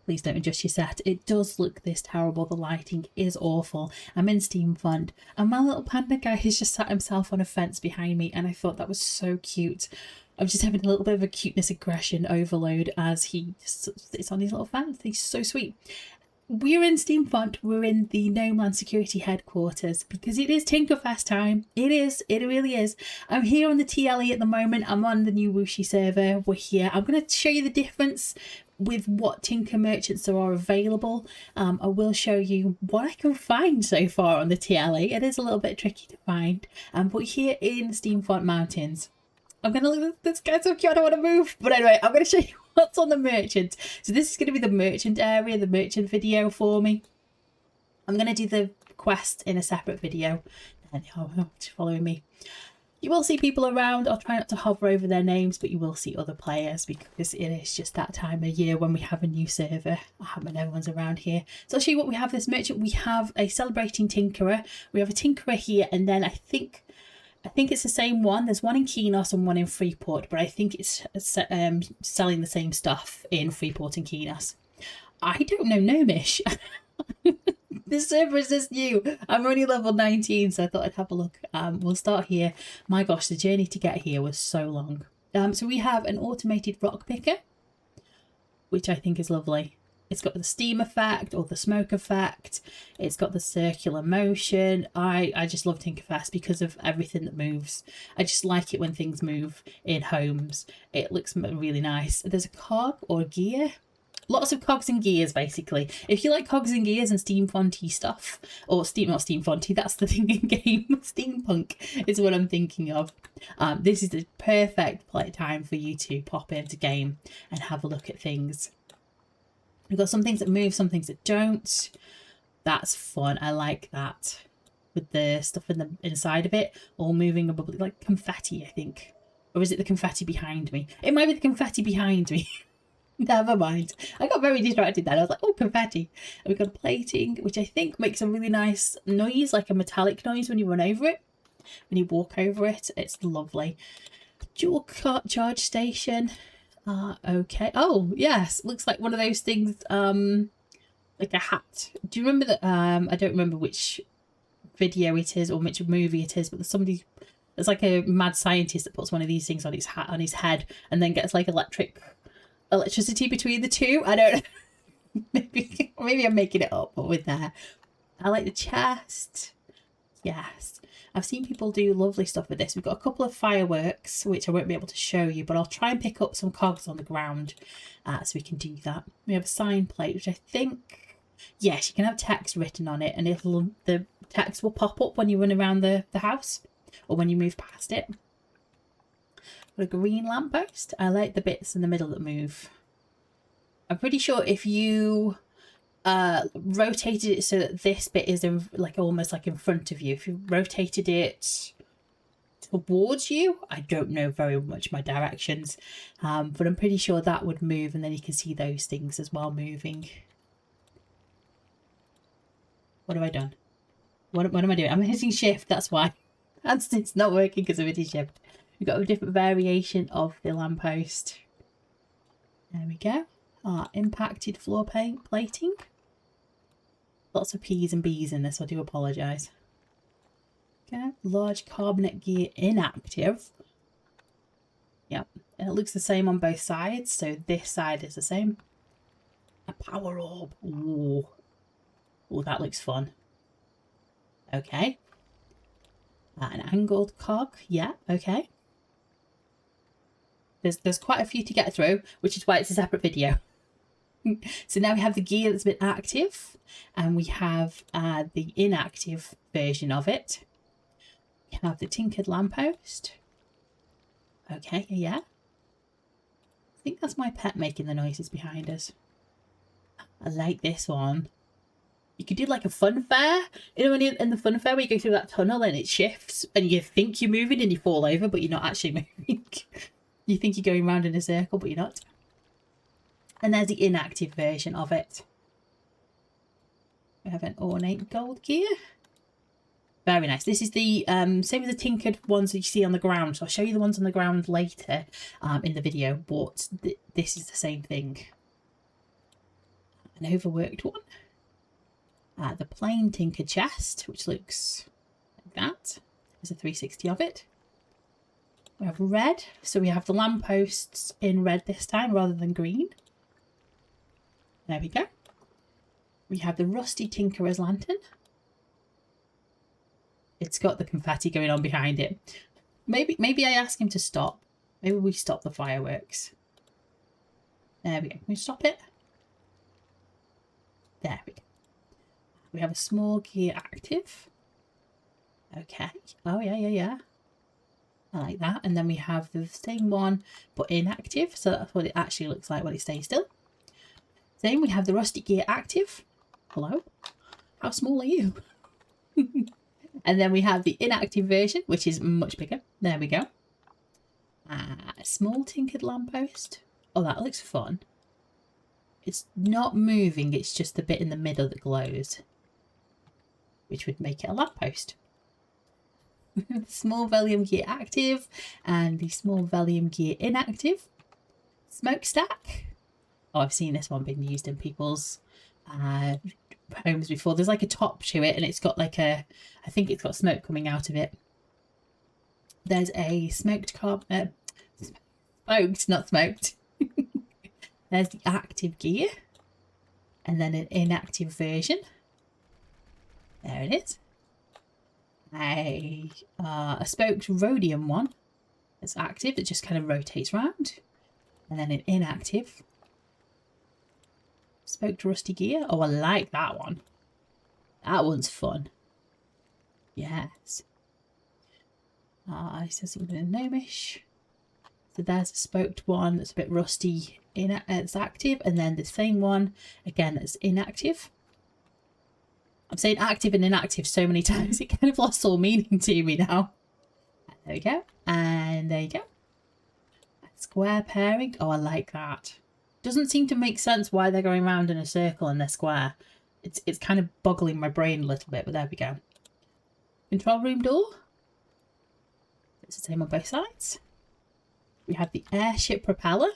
Please don't adjust your set. It does look this terrible. The lighting is awful. I'm in Steam Fund, and my little panda guy has just sat himself on a fence behind me, and I thought that was so cute. I'm just having a little bit of a cuteness aggression overload as he sits on his little fence. He's so sweet. We're in Steam Font. We're in the No Man Security headquarters because it is Tinkerfest time. It is. It really is. I'm here on the TLE at the moment. I'm on the new Wuxi server. We're here. I'm going to show you the difference with what Tinker merchants there are available. I will show you what I can find so far on the TLE. It is a little bit tricky to find. But here in Steam Font Mountains, I'm going to look at this guy so cute. I don't want to move. But anyway, I'm going to show you what's on the merchant. So this is going to be the merchant area, the merchant video for me. I'm going to do the quest in a separate video. And following me. You will see people around. I'll try not to hover over their names, but you will see other players because it is just that time of year when we have a new server and everyone's around here. So I'll show you what we have this merchant. We have a celebrating tinkerer. We have a tinkerer here, and then I think it's the same one. There's one in Keynos and one in Freeport, but I think it's selling the same stuff in Freeport and Keynos. I don't know Gnomish. This server is just new. I'm only level 19, so I thought I'd have a look. We'll start here. My gosh, the journey to get here was so long. So we have an automated rock picker, which I think is lovely. It's got the steam effect or the smoke effect. It's got the circular motion. I just love Tinkerfest because of everything that moves. I just like it when things move in homes. It looks really nice. There's a cog or a gear. Lots of cogs and gears, basically. If you like cogs and gears and steamfonty stuff, or not steamfonty, that's the thing in game. Steampunk is what I'm thinking of. This is the perfect play time for you to pop into game and have a look at things. We've got some things that move, some things that don't. That's fun. I like that. With the stuff in the inside of it, all moving and bubbly, like confetti, I think. Or is it the confetti behind me? It might be the confetti behind me. Never mind. I got very distracted then. I was like, oh, confetti. And we've got plating, which I think makes a really nice noise, like a metallic noise when you run over it. When you walk over it, it's lovely. Dual charge station. Okay. Oh, yes. Looks like one of those things, like a hat. Do you remember that? I don't remember which video it is or which movie it is, but there's like a mad scientist that puts one of these things on his hat, on his head, and then gets like electricity between the two. I don't know. maybe I'm making it up, but with there. I like the chest. Yes. I've seen people do lovely stuff with this. We've got a couple of fireworks, which I won't be able to show you, but I'll try and pick up some cogs on the ground so we can do that. We have a sign plate, which I think, yes, you can have text written on it, and the text will pop up when you run around the house or when you move past it. Got a green lamppost. I like the bits in the middle that move. I'm pretty sure if you rotated it so that this bit is almost like in front of you, if you rotated it towards you, I don't know very much my directions, but I'm pretty sure that would move, and then you can see those things as well moving. What have I done? What am I doing? I'm hitting shift, that's why. And it's not working because I'm hitting shift. We've got a different variation of the lamppost. There we go. Impacted floor plating. Lots of P's and B's in this, I do apologise. Okay, large carbonate gear inactive. Yep, and it looks the same on both sides, so this side is the same. A power orb. Ooh. Ooh, that looks fun. Okay. An angled cog. Yeah, okay. There's quite a few to get through, which is why it's a separate video. So now we have the gear that's been active, and we have the inactive version of it. We have the tinkered lamppost. Okay, yeah. I think that's my pet making the noises behind us. I like this one. You could do like a fun fair. You know, when you're in the fun fair where you go through that tunnel and it shifts and you think you're moving and you fall over, but you're not actually moving. You think you're going round in a circle, but you're not. And there's the inactive version of it. We have an ornate gold gear. Very nice. This is the same as the tinkered ones that you see on the ground. So I'll show you the ones on the ground later in the video, but this is the same thing. an overworked one. The plain Tinker chest, which looks like that. There's a 360 of it. We have red, so we have the lampposts in red this time rather than green. There we go. We have the rusty Tinkerer's lantern. It's got the confetti going on behind it. Maybe I ask him to stop. Maybe we stop the fireworks. There we go. Can we stop it? There we go. We have a small gear active. Okay. Oh, yeah. I like that. And then we have the same one, but inactive. So that's what it actually looks like when it stays still. Then we have the rusty gear active. Hello? How small are you? And then we have the inactive version, which is much bigger. There we go. A small tinkered lamppost. Oh, that looks fun. It's not moving, it's just the bit in the middle that glows, which would make it a lamppost. Small volume gear active and the small volume gear inactive. Smokestack. Oh, I've seen this one being used in people's homes before. There's like a top to it and it's got like I think it's got smoke coming out of it. There's a smoked smoked, not smoked. There's the active gear and then an inactive version. There it is. A spoked rhodium one that's active, that just kind of rotates round. And then an inactive spoked rusty gear. Oh, I like that one. That one's fun. Yes. I still see with a gnomish. So there's a spoked one that's a bit rusty, it's active, and then the same one again that's inactive. I'm saying active and inactive so many times it kind of lost all meaning to me now. There we go. And there you go. Square pairing. Oh, I like that. Doesn't seem to make sense why they're going around in a circle and they're square. It's kind of boggling my brain a little bit, but there we go. Control room door. It's the same on both sides. We have the airship propeller.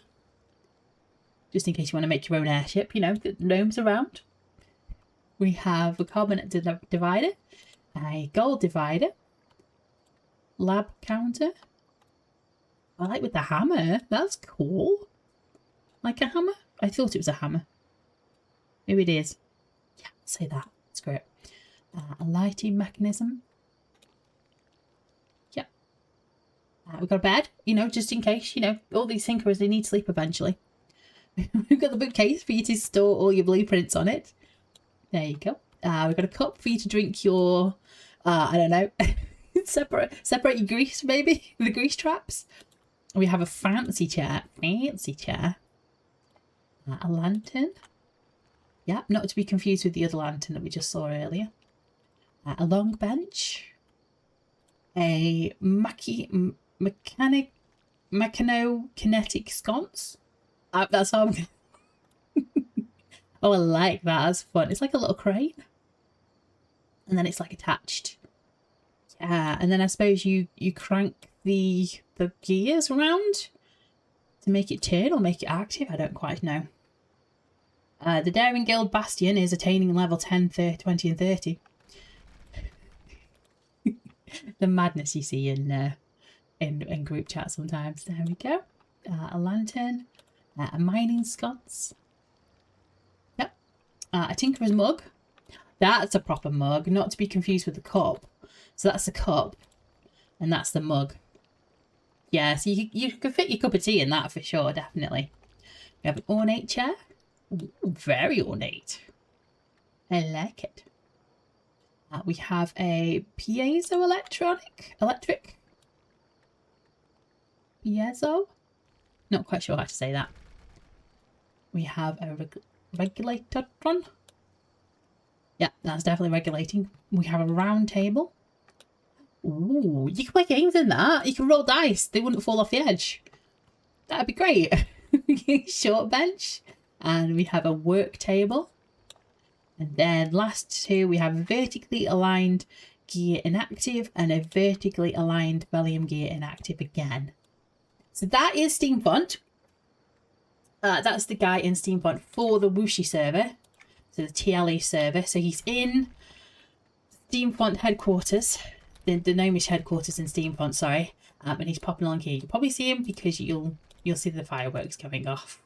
Just in case you want to make your own airship, you know, get gnomes around. We have a carbonate divider, a gold divider, lab counter. I like with the hammer. That's cool. Like a hammer? I thought it was a hammer. Maybe it is. Yeah, I'll say that. It's great. A lighting mechanism. Yeah. We've got a bed, you know, just in case, you know, all these tinkerers, they need sleep eventually. We've got the bookcase for you to store all your blueprints on it. There you go. We've got a cup for you to drink your, I don't know, separate your grease maybe, the grease traps. We have a fancy chair, a lantern. Yeah, not to be confused with the other lantern that we just saw earlier. A long bench. A mechano-kinetic sconce. That's how I'm... Oh, I like that. That's fun. It's like a little crane. And then it's like attached. Yeah, and then I suppose you crank the gears around to make it turn or make it active. I don't quite know. The Daring Guild Bastion is attaining level 10, 30, 20 and 30. The madness you see in group chat sometimes. There we go. A lantern. A mining sconce. Yep. A tinkerer's mug. That's a proper mug, not to be confused with the cup. So that's the cup, and that's the mug. Yeah, so you could fit your cup of tea in that for sure, definitely. We have an ornate chair. Ooh, very ornate. I like it. We have a electric. Piezo? Not quite sure how to say that. We have a regulatortron. Yeah, that's definitely regulating. We have a round table. Ooh, you can play games in that. You can roll dice. They wouldn't fall off the edge. That'd be great. Short bench. And we have a work table. And then last two, we have vertically aligned gear inactive and a vertically aligned volume gear inactive again. So that is Steam Font. That's the guy in Steam Font for the Wooshie server. to the TLE server. So he's in Steamfont headquarters, the gnomish headquarters in Steamfont, sorry. And he's popping along here. You can probably see him because you'll see the fireworks going off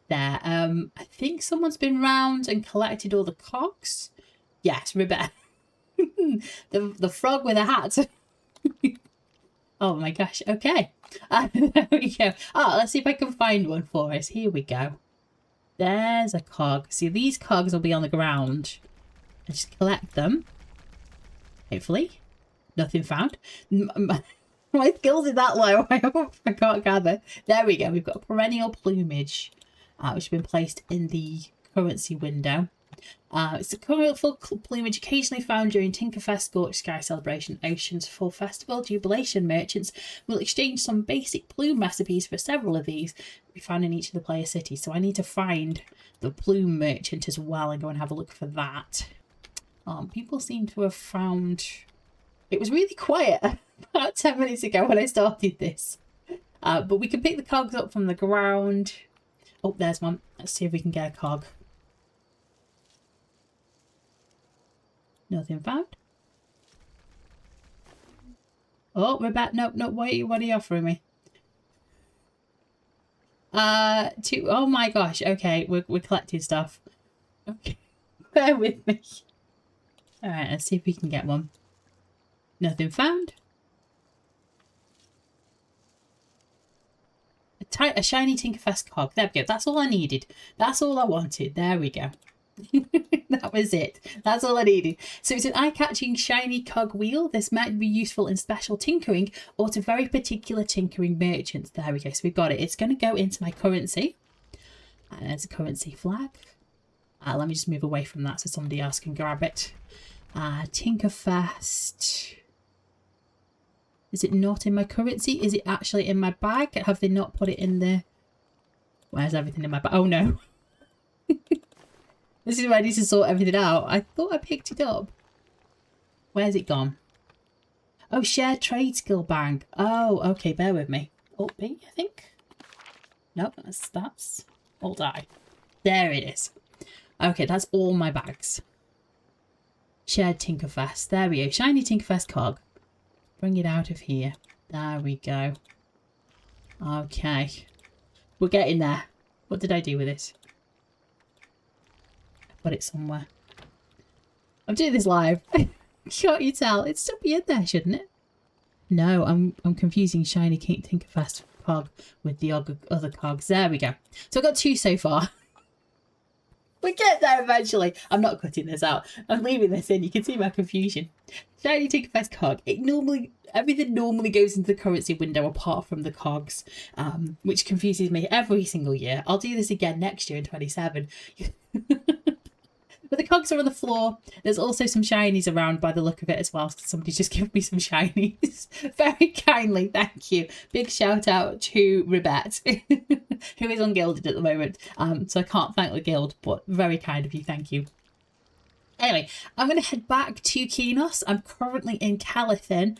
there. I think someone's been round and collected all the cogs. Yes, Rebecca. the frog with a hat. Oh my gosh, okay. There we go. Oh, let's see if I can find one for us. Here we go. There's a cog. See, these cogs will be on the ground. I just collect them. Hopefully. Nothing found. My skills are that low. I hope I can't gather. There we go. We've got perennial plumage, which has been placed in the currency window. It's a colourful plumage occasionally found during Tinkerfest, Scorched Sky Celebration, Oceans Full Festival. Jubilation merchants will exchange some basic plume recipes for several of these to be found in each of the player cities. So I need to find the plume merchant as well and go and have a look for that. People seem to have found... It was really quiet about 10 minutes ago when I started this. But we can pick the cogs up from the ground. Oh, there's one. Let's see if we can get a cog. Nothing found. Oh, Rebecca, no, what are you offering me? Oh my gosh, okay, we're collecting stuff. Okay, bear with me. Alright, let's see if we can get one. Nothing found. A shiny Tinkerfest cog. There we go. That's all I needed. That's all I wanted. There we go. That was it. That's all I needed. So it's an eye-catching shiny cog wheel. This might be useful in special tinkering or to very particular tinkering merchants. There we go. So we've got it. It's going to go into my currency. And there's a currency flag. Let me just move away from that so somebody else can grab it. Tinkerfest. Is it not in my currency? Is it actually in my bag? Have they not put it in there? Where's everything in my bag? Oh no. This is where I need to sort everything out. I thought I picked it up. Where's it gone? Oh, shared trade skill bank. Oh, okay, bear with me. Alt B, I think. Nope, that's Alt I. There it is. Okay, that's all my bags. Shared Tinkerfest. There we go. Shiny Tinkerfest cog. Bring it out of here. There we go. Okay. We're getting there. What did I do with it? I put it somewhere. I'm doing this live. Can't you tell? It should be in there, shouldn't it? No, I'm confusing shiny Tinkerfest cog with the other cogs. There we go. So I've got 2 so far. We'll get there eventually. I'm not cutting this out. I'm leaving this in. You can see my confusion. Shiny Tinkerfest cog. Everything normally goes into the currency window apart from the cogs, which confuses me every single year. I'll do this again next year in 27. But the cogs are on the floor. There's also some shinies around by the look of it as well. Somebody just gave me some shinies. Very kindly, thank you. Big shout out to Rebecca, who is ungilded at the moment. So I can't thank the guild, but very kind of you, thank you. Anyway, I'm going to head back to Kinos. I'm currently in Calithin,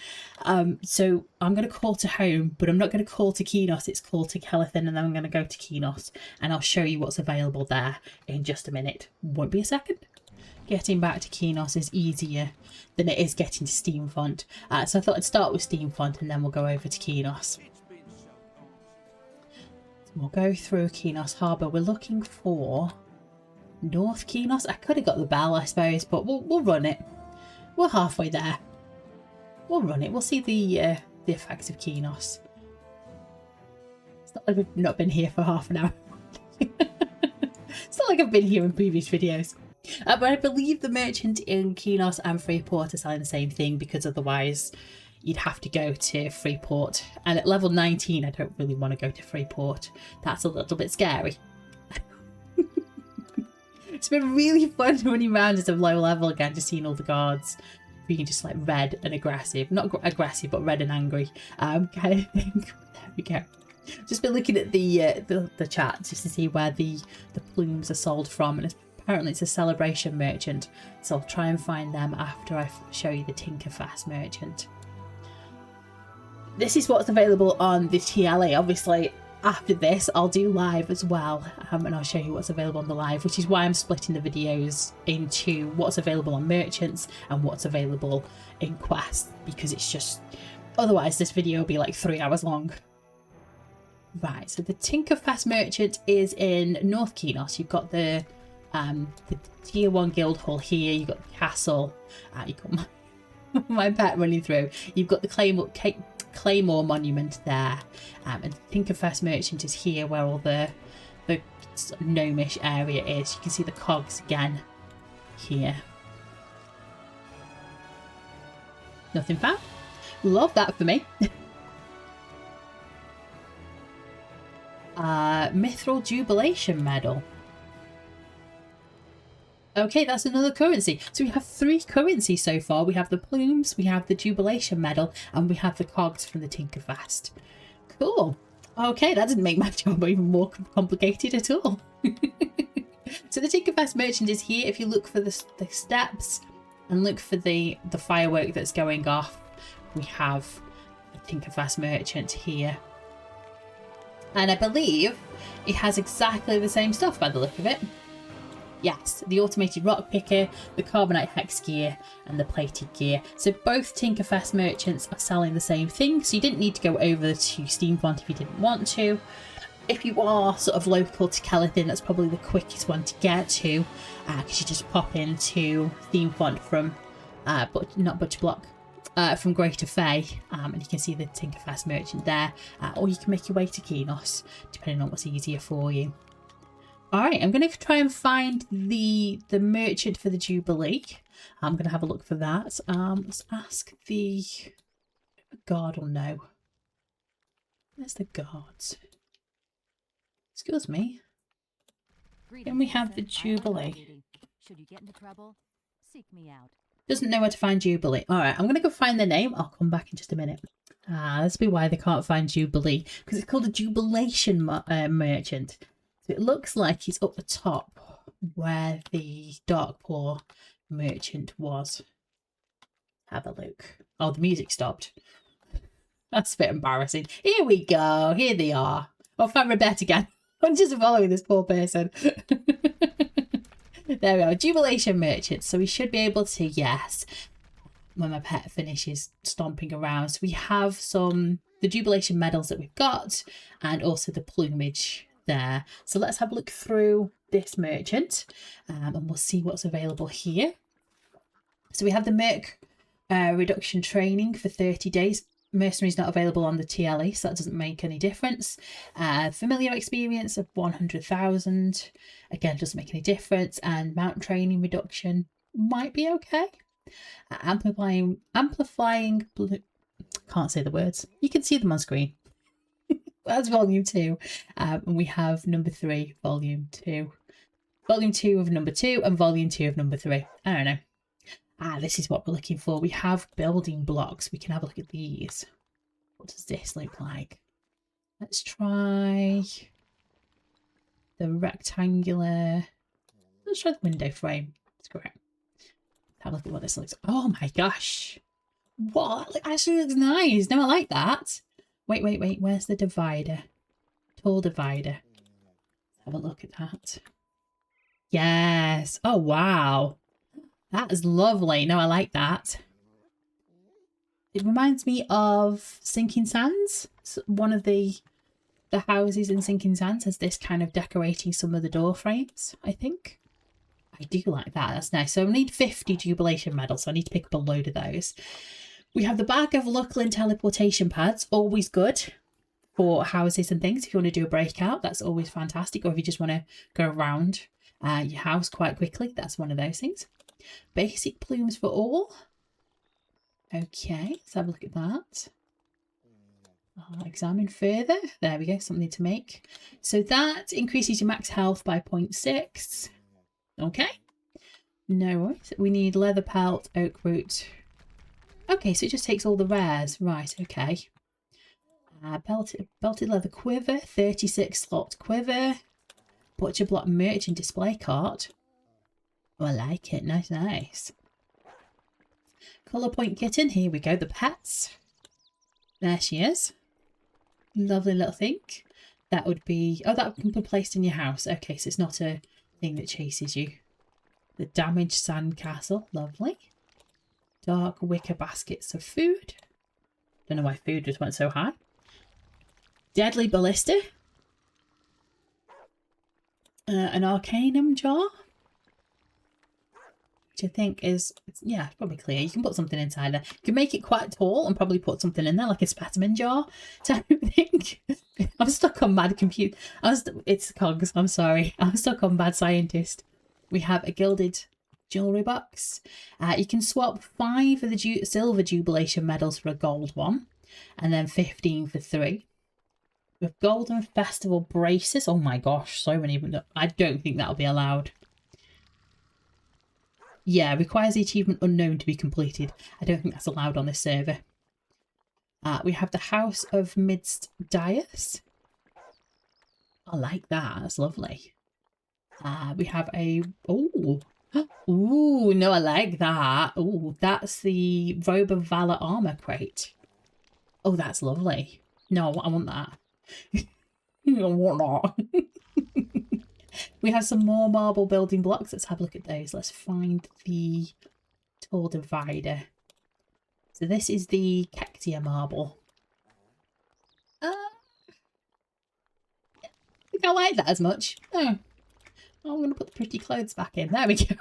so I'm going to call to home, but I'm not going to call to Kinos. It's called to Calithin, and then I'm going to go to Kinos, and I'll show you what's available there in just a minute. Won't be a second. Getting back to Kinos is easier than it is getting to Steamfont, so I thought I'd start with Steamfont, and then we'll go over to Kinos. So we'll go through Kinos Harbour. We're looking for North Kinos. I could have got the bell, I suppose, but we'll run it. We're halfway there. We'll run it. We'll see the effects of Kinos. It's not like we've not been here for half an hour. It's not like I've been here in previous videos. But I believe the merchant in Kinos and Freeport are selling the same thing, because otherwise you'd have to go to Freeport. And at level 19, I don't really want to go to Freeport. That's a little bit scary. It's been really fun running around as a low level again, just seeing all the guards being just like red and aggressive. Not aggressive, but red and angry kind of thing. There we go. Just been looking at the chat just to see where the plumes are sold from, and apparently it's a celebration merchant. So I'll try and find them after I show you the Tinkerfest merchant. This is what's available on the TLA. Obviously, after this, I'll do live as well, and I'll show you what's available on the live, which is why I'm splitting the videos into what's available on merchants and what's available in Quest, because it's just, otherwise this video will be like 3 hours long. Right, so the Tinkerfest merchant is in North Kenos. You've got the tier 1 guild hall here, you've got the castle, you've got my pet running through, you've got the Claymore monument there, and the Tinkerfest merchant is here where all the gnomish area is. You can see the cogs again here. Nothing found. Love that for me. Mithril Jubilation medal. Okay, that's another currency. So we have 3 currencies so far. We have the plumes, we have the Jubilation medal, and we have the cogs from the Tinkerfest. Cool. Okay, that didn't make my job even more complicated at all. So the Tinkerfest merchant is here. If you look for the steps and look for the firework that's going off, we have the Tinkerfest merchant here. And I believe it has exactly the same stuff by the look of it. Yes, the automated rock picker, the carbonite hex gear, and the plated gear. So both Tinkerfest merchants are selling the same thing, so you didn't need to go over to Steamfont if you didn't want to. If you are sort of local to Kellethin, that's probably the quickest one to get to, because you just pop into Steamfont from, not Butcher Block, from Greater Fay, and you can see the Tinkerfest merchant there, or you can make your way to Kenos, depending on what's easier for you. Alright, I'm going to try and find the merchant for the Jubilee. I'm going to have a look for that. Let's ask the guard will know. Where's the guards? Excuse me. Then we have the Jubilee. Should you get into trouble, seek me out. Doesn't know where to find Jubilee. Alright, I'm going to go find the name. I'll come back in just a minute. That's be why they can't find Jubilee. Because it's called a Jubilation merchant. So it looks like he's up the top where the Darkpaw merchant was. Have a look. Oh, the music stopped. That's a bit embarrassing. Here we go. Here they are. I'll find Rebecca again. I'm just following this poor person. There we go. Jubilation merchant. So we should be able to, yes, when my pet finishes stomping around. So we have the Jubilation medals that we've got, and also the plumage there. So let's have a look through this merchant, and we'll see what's available here. So we have the Merc reduction training for 30 days. Mercenary's not available on the TLE, so that doesn't make any difference. Familiar experience of 100,000. Again, doesn't make any difference. And mount training reduction might be okay. Amplifying, can't say the words. You can see them on screen. That's volume 2. And we have number 3, volume 2. Volume 2 of number 2 and volume 2 of number 3. I don't know. This is what we're looking for. We have building blocks. We can have a look at these. What does this look like? Let's try the rectangular. Let's try the window frame. That's correct. Have a look at what this looks like. Oh my gosh. What? It actually looks nice. No, I like that. Wait. Where's the divider? Tall divider. Have a look at that. Yes. Oh, wow. That is lovely. No, I like that. It reminds me of Sinking Sands. So one of the houses in Sinking Sands has this kind of decorating some of the door frames, I think. I do like that. That's nice. So I need 50 Jubilation medals, so I need to pick up a load of those. We have the bag of Lucklin teleportation pads. Always good for houses and things. If you want to do a breakout, that's always fantastic. Or if you just want to go around your house quite quickly, that's one of those things. Basic plumes for all. Okay, let's have a look at that. I'll examine further. There we go, something to make. So that increases your max health by 0.6. Okay. No worries. We need leather pelt, oak root. Okay, so it just takes all the rares. Right, okay. Belted leather quiver, 36 slot quiver. Butcher block merchant display card. Oh, I like it. Nice. Colour point kitten. Here we go. The pets. There she is. Lovely little thing. That would be... Oh, that can be placed in your house. Okay, so it's not a thing that chases you. The damaged sandcastle. Lovely. Dark wicker baskets of food. Don't know why food just went so high. Deadly ballista. An arcanum jar. Which I think is, yeah, probably clear. You can put something inside there. You can make it quite tall and probably put something in there, like a specimen jar type thing. I'm stuck on mad compute. It's cogs, I'm sorry. I'm stuck on mad scientist. We have a gilded jewellery box. You can swap 5 of the silver Jubilation medals for a gold one, and then 15 for 3. With golden festival braces. Oh my gosh, so many. I don't think that'll be allowed. Yeah, requires the achievement unknown to be completed. I don't think that's allowed on this server. We have the House of Midst Dias. I like that. That's lovely. We have a... Oh. Ooh, no, I like that. Ooh, that's the Robe of Valor armor crate. Oh, that's lovely. No, I want that. I want that. We have some more marble building blocks. Let's have a look at those. Let's find the tall divider. So this is the Cactia marble. I think I like that as much. Oh, I'm going to put the pretty clothes back in. There we go.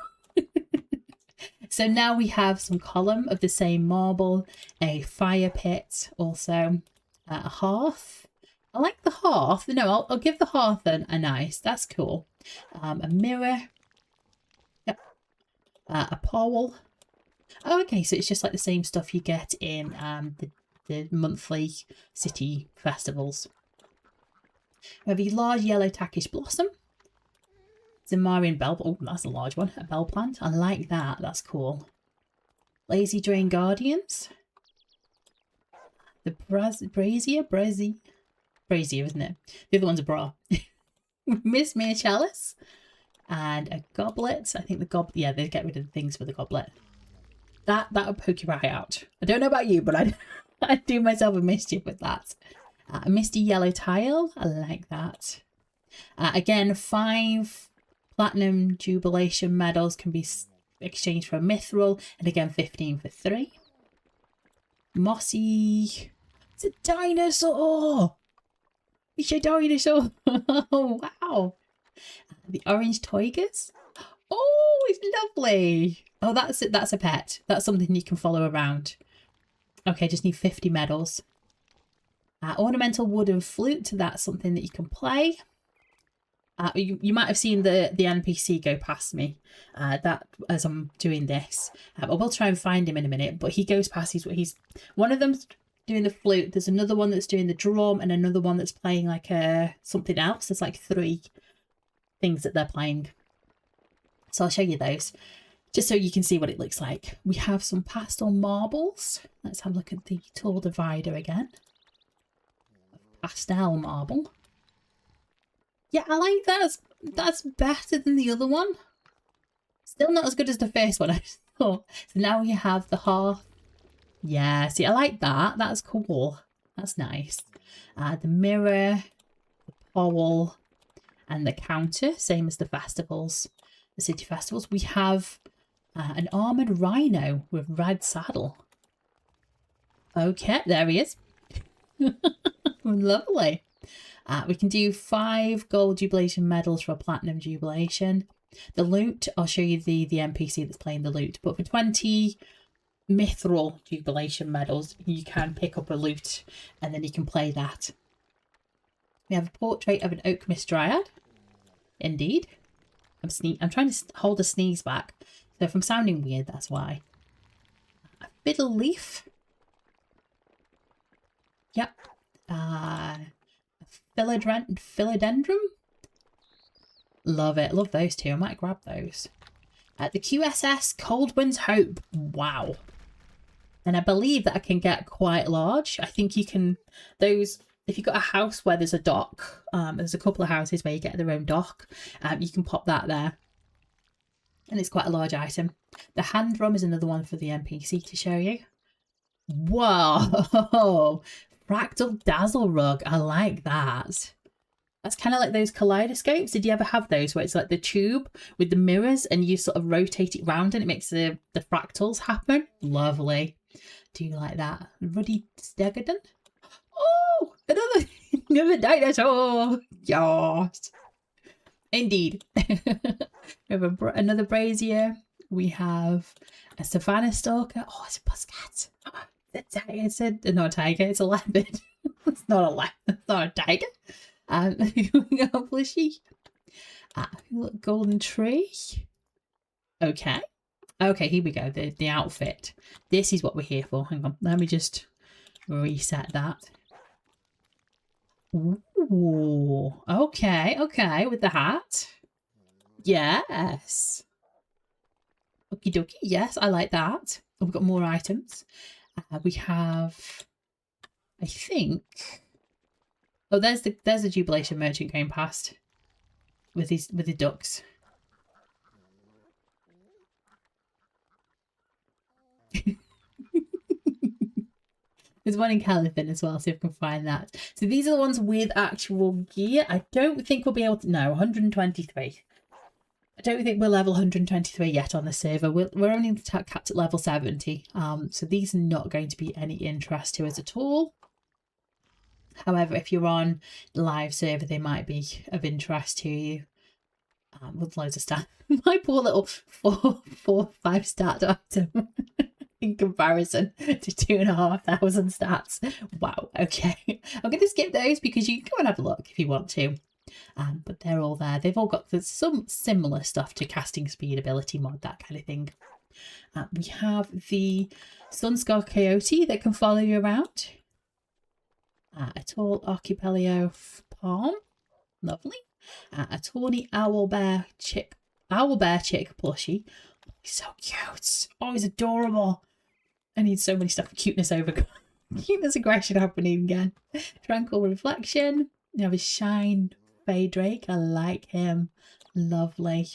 So now we have some column of the same marble, a fire pit, also a hearth. I like the hearth. No, I'll give the hearth a nice. That's cool. A mirror. Yep. A pole. Oh, okay. So it's just like the same stuff you get in the monthly city festivals. We have a large yellow tackish blossom. Zamarian bell. Oh, that's a large one. A bell plant. I like that. That's cool. Lazy Drain Guardians. The Brazier, isn't it? The other one's a bra. Miss Mere Chalice. And a goblet. I think the goblet... Yeah, they get rid of the things for the goblet. That would poke your eye out. I don't know about you, but I'd do myself a mischief with that. A misty yellow tile. I like that. Again, 5 platinum jubilation medals can be exchanged for a mithril. And again, 15 for 3. Mossy... It's a dinosaur! It's a dinosaur! Oh, wow! The orange toigas. Oh, it's lovely! Oh, that's it. That's a pet. That's something you can follow around. Okay, just need 50 medals. Ornamental wooden flute. That's something that you can play. You might have seen the NPC go past me that as I'm doing this. I will try and find him in a minute, but he goes past. He's one of them's doing the flute. There's another one that's doing the drum, and another one that's playing like something else. There's like 3 things that they're playing. So I'll show you those, just so you can see what it looks like. We have some pastel marbles. Let's have a look at the tall divider again. Pastel marble. Yeah, I like that. That's better than the other one. Still not as good as the first one, I thought. So now we have the hearth. Yeah, see, I like that. That's cool. That's nice. The mirror, the pole, and the counter. Same as the festivals, the city festivals. We have an armoured rhino with red saddle. Okay, there he is. Lovely. We can do 5 gold jubilation medals for a platinum jubilation. The loot, I'll show you the NPC that's playing the loot. But for 20 mithril jubilation medals, you can pick up a loot and then you can play that. We have a portrait of an oak mist dryad. Indeed. I'm trying to hold a sneeze back. So if I'm sounding weird, that's why. A fiddle leaf. Yep. Philodendron. Love it. Love those two. I might grab those. The QSS Coldwind's Hope. Wow. And I believe that I can get quite large. I think you can... Those... If you've got a house where there's a dock, there's a couple of houses where you get their own dock, you can pop that there. And it's quite a large item. The hand drum is another one for the NPC to show you. Whoa! Fractal Dazzle Rug. I like that. That's kind of like those kaleidoscopes. Did you ever have those where it's like the tube with the mirrors and you sort of rotate it round and it makes the fractals happen? Lovely. Do you like that? Ruddy Stegadon? Oh, another dinosaur. Yes. Indeed. We have another brazier. We have a savannah stalker. Oh, it's a puscat. It's not a tiger. It's a leopard. It's not a leopard. It's not a tiger. We got a plushie. Golden tree. Okay. Okay, here we go. The outfit. This is what we're here for. Hang on. Let me just reset that. Ooh. Okay, okay. With the hat. Yes. Okie dokie. Yes, I like that. Oh, we've got more items. We have, I think. Oh, there's the Jubilation merchant going past with his ducks. There's one in Caliban as well, see if I can find that. So these are the ones with actual gear. I don't think we'll be able to. No, 123. I don't think we're level 123 yet on the server. We're only capped at level 70. So these are not going to be any interest to us at all. However, if you're on the live server, they might be of interest to you. With loads of stats. My poor little 5 stat item in comparison to 2,500 stats. Wow, okay. I'm going to skip those because you can go and have a look if you want to. But they're all there. They've all got some similar stuff to casting speed, ability mod, that kind of thing. We have the Sunscar Coyote that can follow you around. A tall archipelago palm. Lovely. A tawny owl bear chick plushie. Oh, he's so cute. Oh, he's adorable. I need so many stuff for cuteness over cuteness aggression happening again. Tranquil reflection. We have a shine Fey Drake. I like him. Lovely.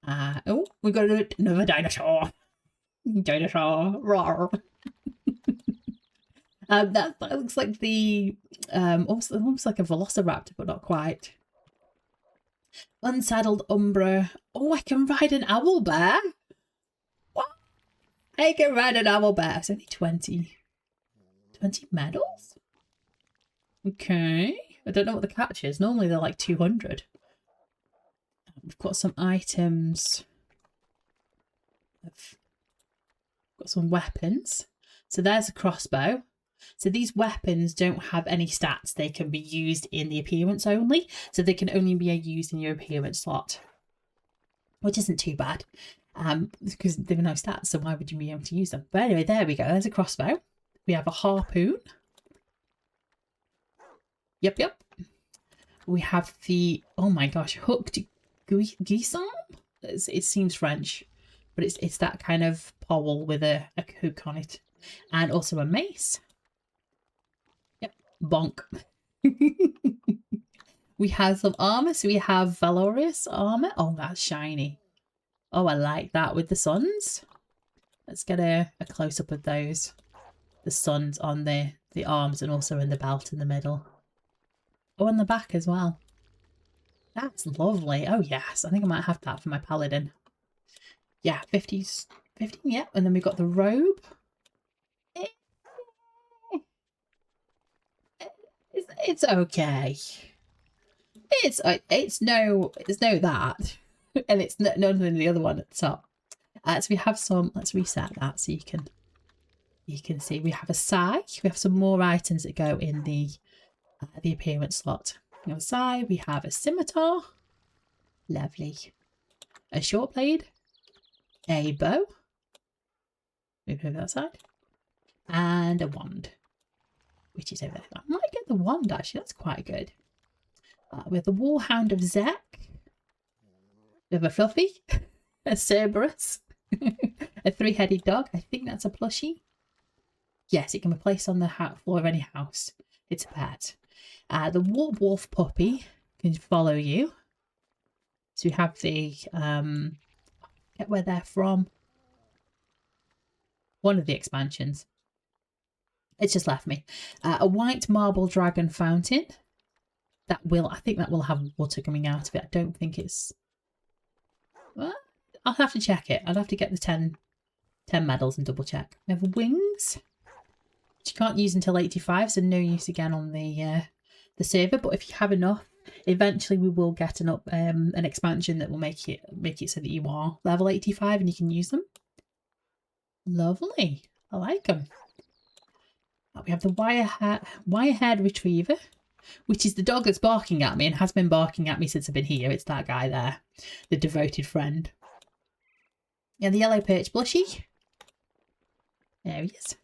Oh, we got another dinosaur. Dinosaur. Roar. That looks like the almost like a velociraptor, but not quite. Unsaddled Umbra. Oh, I can ride an owl bear. What? I can ride an owl bear. It's only 20 medals. Okay. I don't know what the catch is. Normally they're like 200. We've got some items. I've got some weapons. So there's a crossbow. So these weapons don't have any stats. They can be used in the appearance only. So they can only be used in your appearance slot. Which isn't too bad. Because there are no stats, so why would you be able to use them? But anyway, there we go. There's a crossbow. We have a harpoon. Yep. We have the, oh my gosh, hooked guisson? It seems French, but it's that kind of pole with a hook on it. And also a mace. Yep, bonk. We have some armor. So we have Valorious armor. Oh, that's shiny. Oh, I like that with the suns. Let's get a close-up of those. The suns on the arms and also in the belt in the middle. Oh, on the back as well. That's lovely. Oh, yes. I think I might have that for my paladin. Yeah, 50s. 15, yeah. And then we've got the robe. It's okay. It's no that. And it's none than the other one at the top. So we have some, let's reset that so you can see. We have a sai. We have some more items that go in the appearance slot. We have a sai, we have a scimitar. Lovely. A short blade. A bow. Move over that side. And a wand. Which is over there. I might get the wand actually, that's quite good. We have the Warhound of Zek. We have a Fluffy. A Cerberus. A 3-headed dog. I think that's a plushie. Yes, it can be placed on the floor of any house. It's a pet. The Warp Wolf puppy can follow you. So we have the get where they're from. One of the expansions. It's just left me. A white marble dragon fountain. I think that will have water coming out of it. I don't think it's... Well, I'll have to check it. I'll have to get the 10 medals and double check. We have wings, which you can't use until 85, so no use again on the server. But if you have enough, eventually we will get an expansion that will make it so that you are level 85 and you can use them. Lovely. I like them. We have the wire-haired retriever, which is the dog that's barking at me and has been barking at me since I've been here. It's that guy there, the devoted friend. Yeah, the yellow perch blushy. There he is.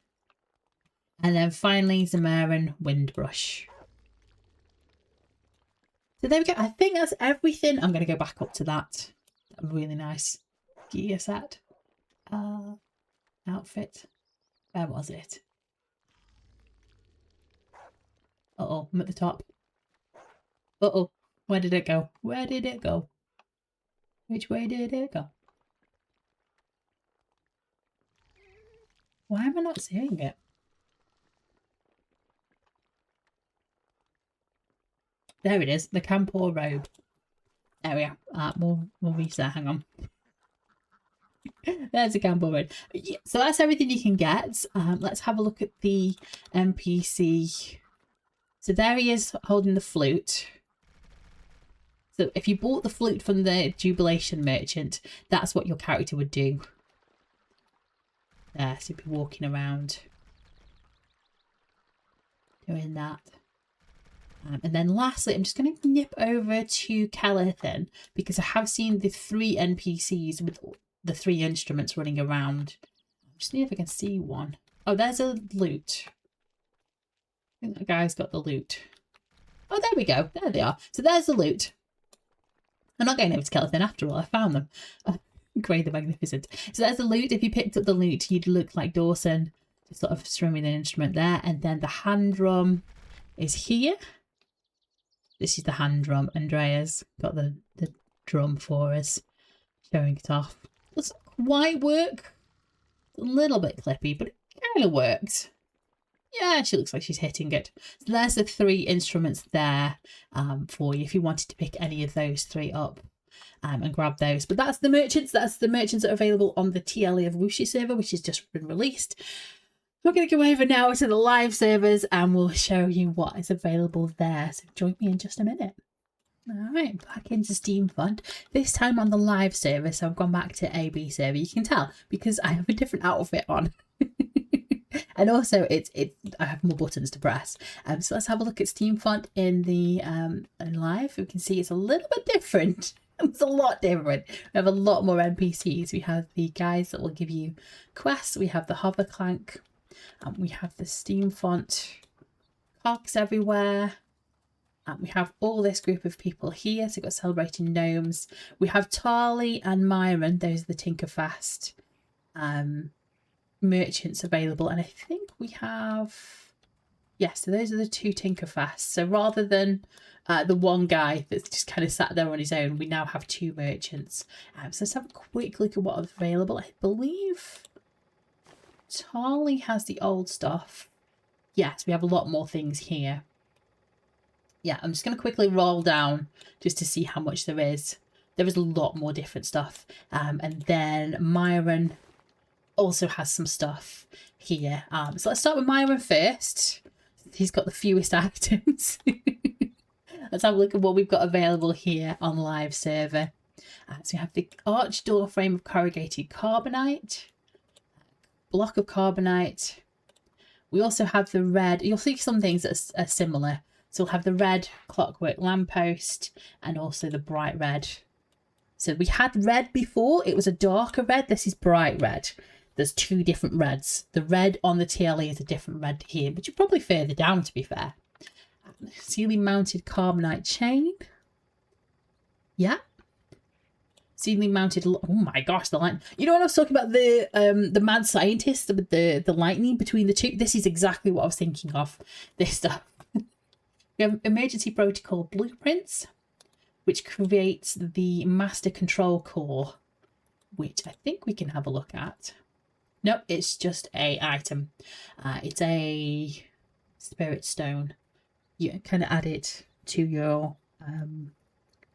And then finally, Zamarin Windbrush. So there we go. I think that's everything. I'm going to go back up to that. Really nice gear set. Outfit. Where was it? Uh-oh, I'm at the top. Uh-oh, where did it go? Where did it go? Which way did it go? Why am I not seeing it? There it is, the Campor robe. There we are. We'll reach there, hang on. There's a Campor robe. Yeah, so that's everything you can get. Let's have a look at the NPC. So there he is holding the flute. So if you bought the flute from the Jubilation merchant, that's what your character would do. There, so you'd be walking around doing that. And then lastly, I'm just going to nip over to Kellerton because I have seen the 3 NPCs with the 3 instruments running around. Just see if I can see one. Oh, there's a loot. I think that guy's got the loot. Oh, there we go. There they are. So there's the loot. I'm not going over to Kellerton after all. I found them. Grey the Magnificent. So there's the loot. If you picked up the loot, you'd look like Dawson. Just sort of strumming an instrument there. And then the hand drum is here. This is the hand drum. Andrea's got the drum for us. Showing it off. Doesn't quite work. A little bit clippy, but it kind of works. Yeah, she looks like she's hitting it. So there's the 3 instruments there for you if you wanted to pick any of those 3 up and grab those. But that's the merchants. That's the merchants that are available on the TLE of Wuxi server, which has just been released. We're going to go over now to the live servers and we'll show you what is available there. So join me in just a minute. All right, back into Steam Fund. This time on the live server, so I've gone back to AB server. You can tell because I have a different outfit on. And also, I have more buttons to press. So let's have a look at Steam Font in the in live. We can see it's a little bit different. It's a lot different. We have a lot more NPCs. We have the guys that will give you quests. We have the hover clank. We have the Steam Font cogs everywhere. We have all this group of people here. So we've got Celebrating Gnomes. We have Tarly and Myron. Those are the Tinkerfest merchants available. And I think we have... Yes, so those are the 2 Tinkerfests. So rather than the one guy that's just kind of sat there on his own, we now have 2 merchants. So let's have a quick look at what's available. I believe Tarly has the old stuff. Yes, we have a lot more things here. Yeah, I'm just going to quickly roll down just to see how much there is. There is a lot more different stuff. And then Myron also has some stuff here. So let's start with Myron first. He's got the fewest items. Let's have a look at what we've got available here on live server. So we have the arch door frame of corrugated carbonite. Block of carbonite. We also have the red. You'll see some things that are similar. So we'll have the red clockwork lamppost and also the bright red. So we had red before. It was a darker red. This is bright red. There's 2 different reds. The red on the TLE is a different red here, but you're probably further down to be fair. Ceiling mounted carbonite chain. Yeah. Ceiling mounted. Oh my gosh, the light. You know when I was talking about the mad scientist with the lightning between the 2? This is exactly what I was thinking of. This stuff. We have emergency protocol blueprints, which creates the master control core, which I think we can have a look at. Nope, it's just a item. It's a spirit stone. You kind of add it to your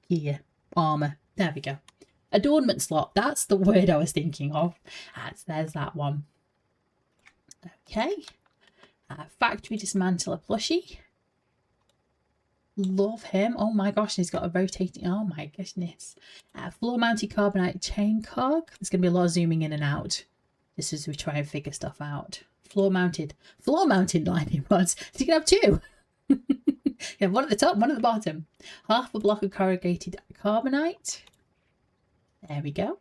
gear, armour. There we go. Adornment slot. That's the word I was thinking of. There's that one. Okay. Factory dismantler plushie. Love him. Oh my gosh, he's got a rotating... Oh my goodness. Floor-mounted carbonite chain cog. There's going to be a lot of zooming in and out. Just as we try and figure stuff out. Floor-mounted lightning rods. So you can have two. Yeah, one at the top, one at the bottom. Half a block of corrugated carbonite. There we go.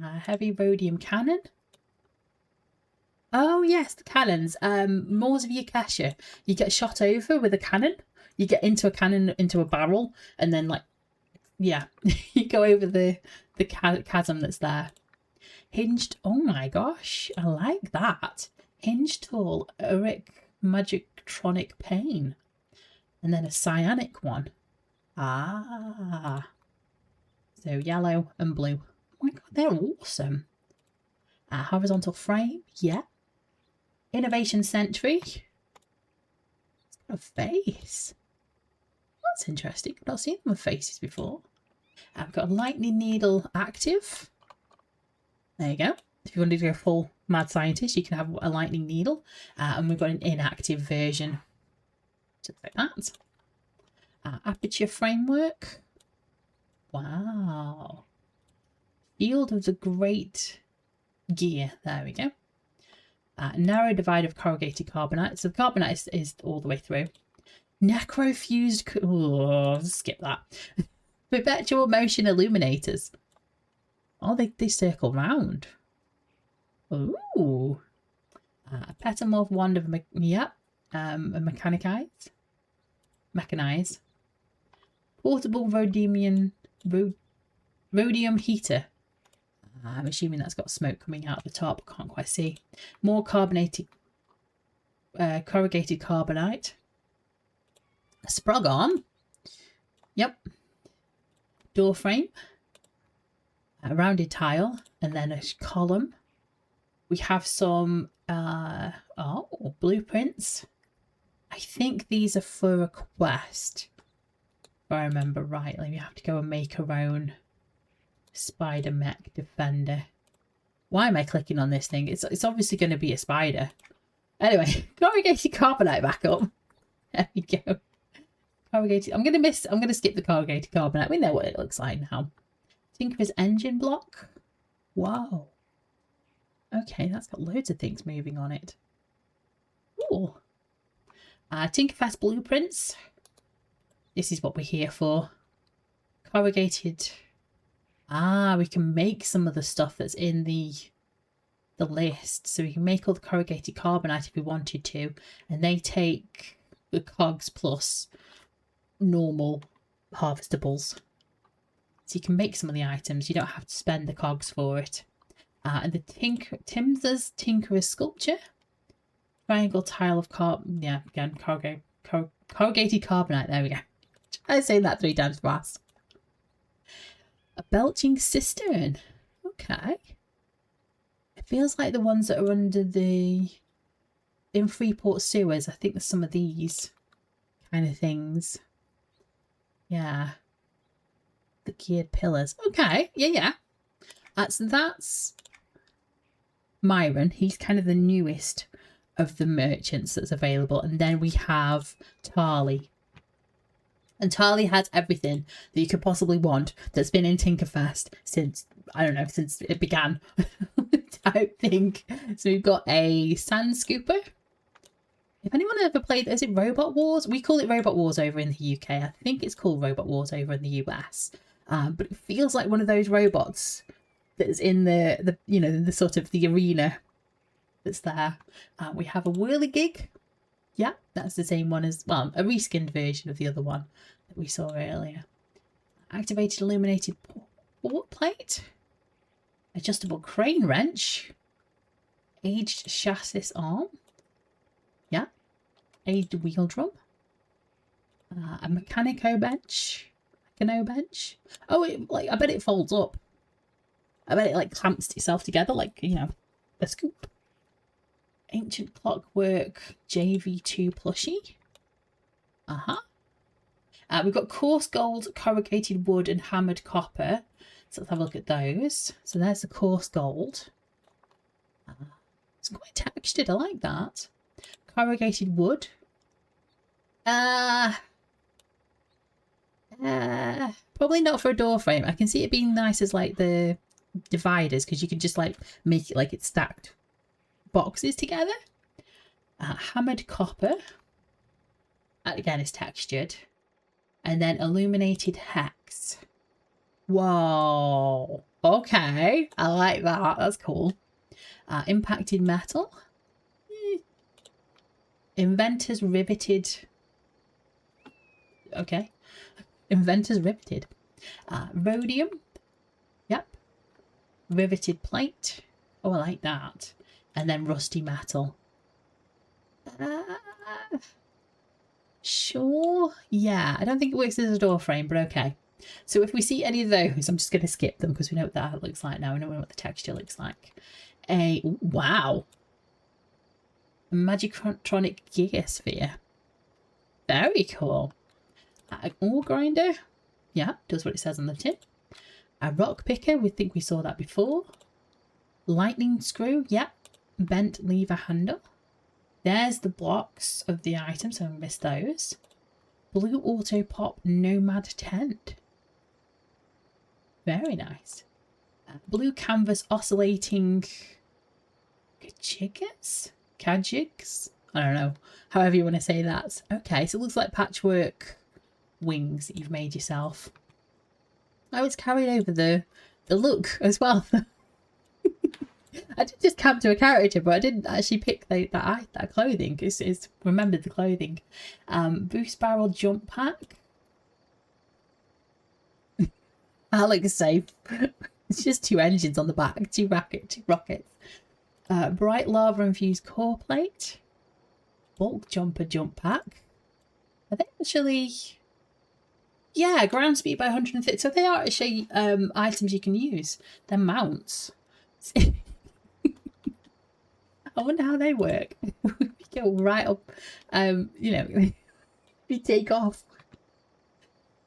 Heavy rhodium cannon. Oh yes, the cannons. Moors of Yakasha. You get shot over with a cannon. You get into a cannon, into a barrel, and then like, yeah, you go over the chasm that's there. Hinged. Oh my gosh, I like that. Hinged tool, Eric Magictronic Pain, and then a cyanic one. Ah, so yellow and blue. Oh my god, they're awesome. Horizontal frame, yeah. Innovation Sentry. It's got a face. That's interesting. I've not seen them with faces before. I've got a lightning needle active. There you go. If you wanted to go full mad scientist, you can have a lightning needle. And we've got an inactive version. Just like that. Aperture framework. Wow. Field of the Great Gear. There we go. Narrow divide of corrugated carbonite. So the carbonite is all the way through. Necrofused... Oh, skip that. Perpetual motion illuminators. Oh, they circle round. Ooh. A petamorph wand of... a mechanize. Portable rhodium heater. I'm assuming that's got smoke coming out of the top. Can't quite see. More corrugated carbonite. A sprog arm. Yep. Door frame. A rounded tile. And then a column. We have some blueprints. I think these are for a quest. If I remember rightly. We have to go and make our own spider mech defender. Why am I clicking on this thing? It's obviously going to be a spider. Anyway, corrugated carbonite back up. There we go. Corrugated. I'm gonna skip the corrugated carbonite. We know what it looks like now. Tinkerfest engine block. Wow. Okay, that's got loads of things moving on it. Ooh. Tinkerfest blueprints. This is what we're here for. Corrugated. We can make some of the stuff that's in the list. So we can make all the corrugated carbonite if we wanted to. And they take the cogs plus normal harvestables. So you can make some of the items. You don't have to spend the cogs for it. And the Tims's Tinkerer's sculpture. Triangle tile of corrugated carbonite. There we go. I say that 3 times fast. A belching cistern. Okay. It feels like the ones that are under in Freeport sewers. I think there's some of these kind of things. Yeah. The geared pillars. Okay. Yeah. That's Myron. He's kind of the newest of the merchants that's available. And then we have Tarly. And Tarly has everything that you could possibly want that's been in Tinkerfest since, I don't know, since it began. I think. So we've got a sand scooper. If anyone ever played, is it Robot Wars? We call it Robot Wars over in the UK. I think it's called Robot Wars over in the US. But it feels like one of those robots that's in the sort of the arena that's there. We have a whirligig. Yeah, that's the same one as, well, a reskinned version of the other one that we saw earlier. Activated illuminated port plate. Adjustable crane wrench. Aged chassis arm. Yeah. Aged wheel drum. A mechanico bench. Oh, I bet it folds up. I bet it clamps itself together like, a scoop. Ancient clockwork JV2 plushie. We've got coarse gold, corrugated wood, and hammered copper. So let's have a look at those. So there's the coarse gold. It's quite textured. I like that. Corrugated wood. Probably not for a door frame. I can see it being nice as like the dividers because you can just like make it like it's stacked boxes together. Hammered copper. Again, it's textured. And then illuminated hex. Whoa. Okay. I like that. That's cool. Impacted metal. Inventor's riveted. Okay. Inventor's riveted. Rhodium. Yep. Riveted plate. Oh, I like that. And then rusty metal. Sure. Yeah, I don't think it works as a door frame, but okay. So if we see any of those, I'm just going to skip them because we know what that looks like now. We know what the texture looks like. Wow. A Magitronic Gear Sphere. Very cool. An ore grinder. Yeah, does what it says on the tin. A rock picker. We think we saw that before. Lightning screw. Yeah. Bent lever handle. There's the blocks of the item, so I missed those. Blue auto pop nomad tent. Very nice. Blue canvas oscillating kajigs? I don't know. However you want to say that. Okay, so it looks like patchwork wings that you've made yourself. Oh, it's carried over the look as well. I did just camp to a character, but I didn't actually pick that clothing. It's remembered the clothing. Boost barrel jump pack. Alex safe. It's just 2 engines on the back, 2 rockets. Bright lava infused core plate. Bulk jumper jump pack. I think actually, yeah, ground speed by 150. So they are actually items you can use. They're mounts. I wonder how they work. We go right up, you know, we take off.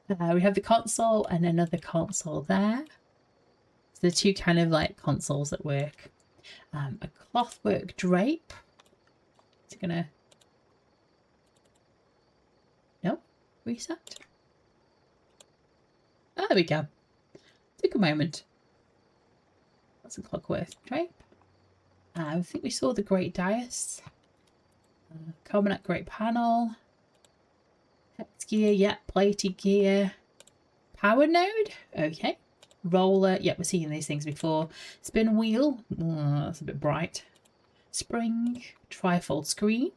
We have the console and another console there. So the 2 kind of like consoles that work. A clothwork drape. Is it gonna... No? Reset? Oh, there we go. Took a moment. That's a clockwork drape. I think we saw the great dais. Carbonate great panel. Hex gear, yeah. Plated gear. Power node? Okay. Roller, yeah, we're seeing these things before. Spin wheel, that's a bit bright. Spring, trifold screen.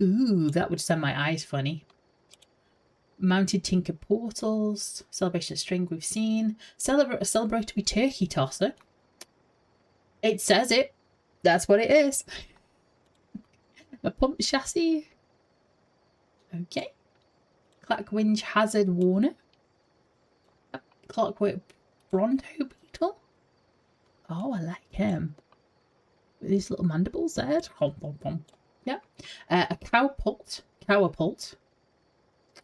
Ooh, that would send my eyes funny. Mounted tinker portals. Celebration string we've seen. Celebratory turkey tosser. It says it. That's what it is. A pump chassis. Okay. Clackwinch hazard warner. Clockwork Bronto beetle. Oh, I like him. With these little mandibles there. Yeah. A cowpult.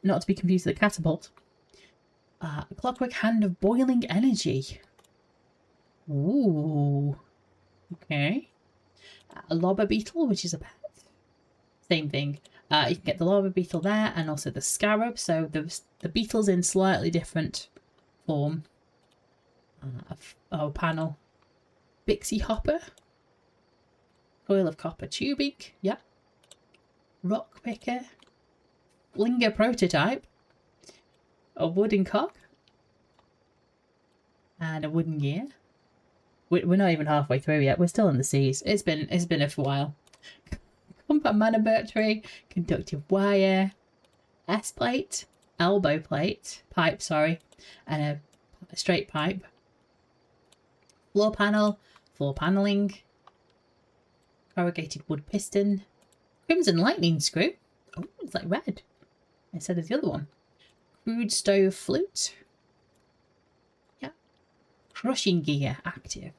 Not to be confused with a catapult. A clockwork hand of boiling energy. Ooh. Okay. A lobber beetle, which is a pet. Same thing. You can get the lobber beetle there and also the scarab. So the beetle's in slightly different form. Panel. Bixie hopper. Coil of copper tubing. Yeah. Rock picker. Flinger prototype. A wooden cock. And a wooden gear. We're not even halfway through yet. We're still in the seas. It's been a while. Compact mana battery. Conductive wire. S-plate. Elbow plate. Pipe, sorry. And a straight pipe. Floor panel. Floor paneling. Corrugated wood piston. Crimson lightning screw. Oh, it's like red instead of the other one. Crude stove flute. Yeah. Crushing gear active.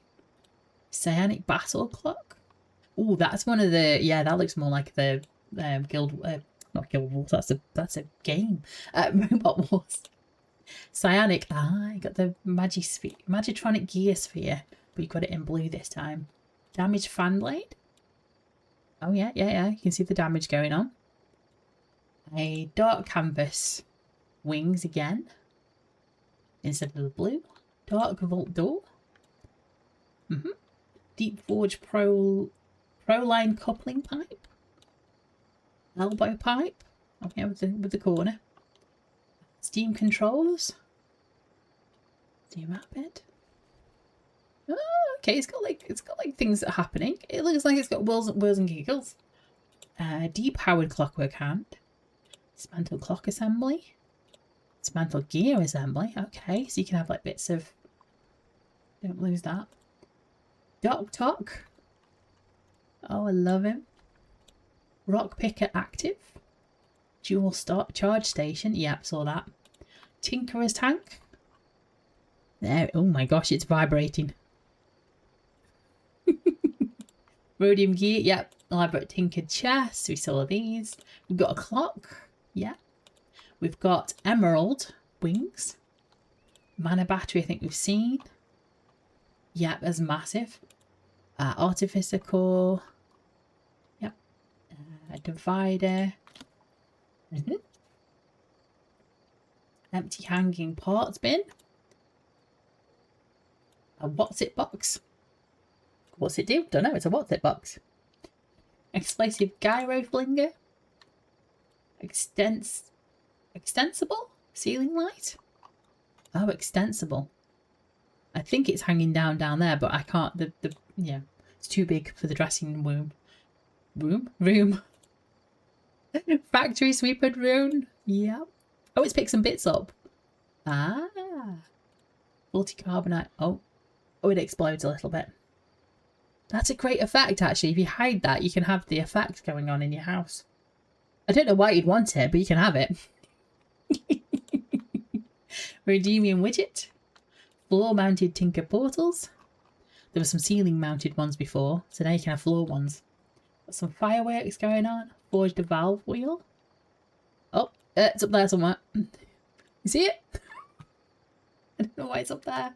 Psionic battle clock. Oh, that's one of the... Yeah, that looks more like the guild Not Guild Wars, that's a game. Robot Wars. Cyanic. Ah, you got the Magitronic Gear Sphere, but you got it in blue this time. Damaged fan blade. Oh yeah. You can see the damage going on. A dark canvas wings again, instead of the blue. Dark vault door. Deep Forge Pro line coupling pipe. Elbow pipe. Okay, with the corner. Steam controls. Steam rapid. Oh, okay, it's got like things that are happening. It looks like it's got whirls and giggles. Depowered clockwork hand. Dismantle clock assembly. Dismantle gear assembly. Okay, so you can have like bits of. Don't lose that. Dock Talk. Oh, I love him. Rock Picker active. Dual start charge station. Yep, saw that. Tinkerer's tank. There. Oh my gosh, it's vibrating. Rhodium gear. Yep. Elaborate tinkered chest. We saw these. We've got a clock. Yeah. We've got emerald wings. Mana battery, I think we've seen. Yep, that's massive. Artificer core. Yep. Divider. Empty hanging parts bin. A what's it box. What's it do? Don't know. It's a what's it box. Explosive gyro flinger. Extensible ceiling light. Oh, extensible. I think it's hanging down there, but I can't. Yeah, it's too big for the dressing room. Room. Factory sweeper drone. Yep. Oh, it's picked some bits up. Ah. Multi-carbonite. Oh, it explodes a little bit. That's a great effect, actually. If you hide that, you can have the effect going on in your house. I don't know why you'd want it, but you can have it. Rhodium widget. Floor-mounted Tinker portals. There were some ceiling-mounted ones before, so now you can have floor ones. Got some fireworks going on. Forged a valve wheel. Oh, it's up there somewhere. You see it? I don't know why it's up there.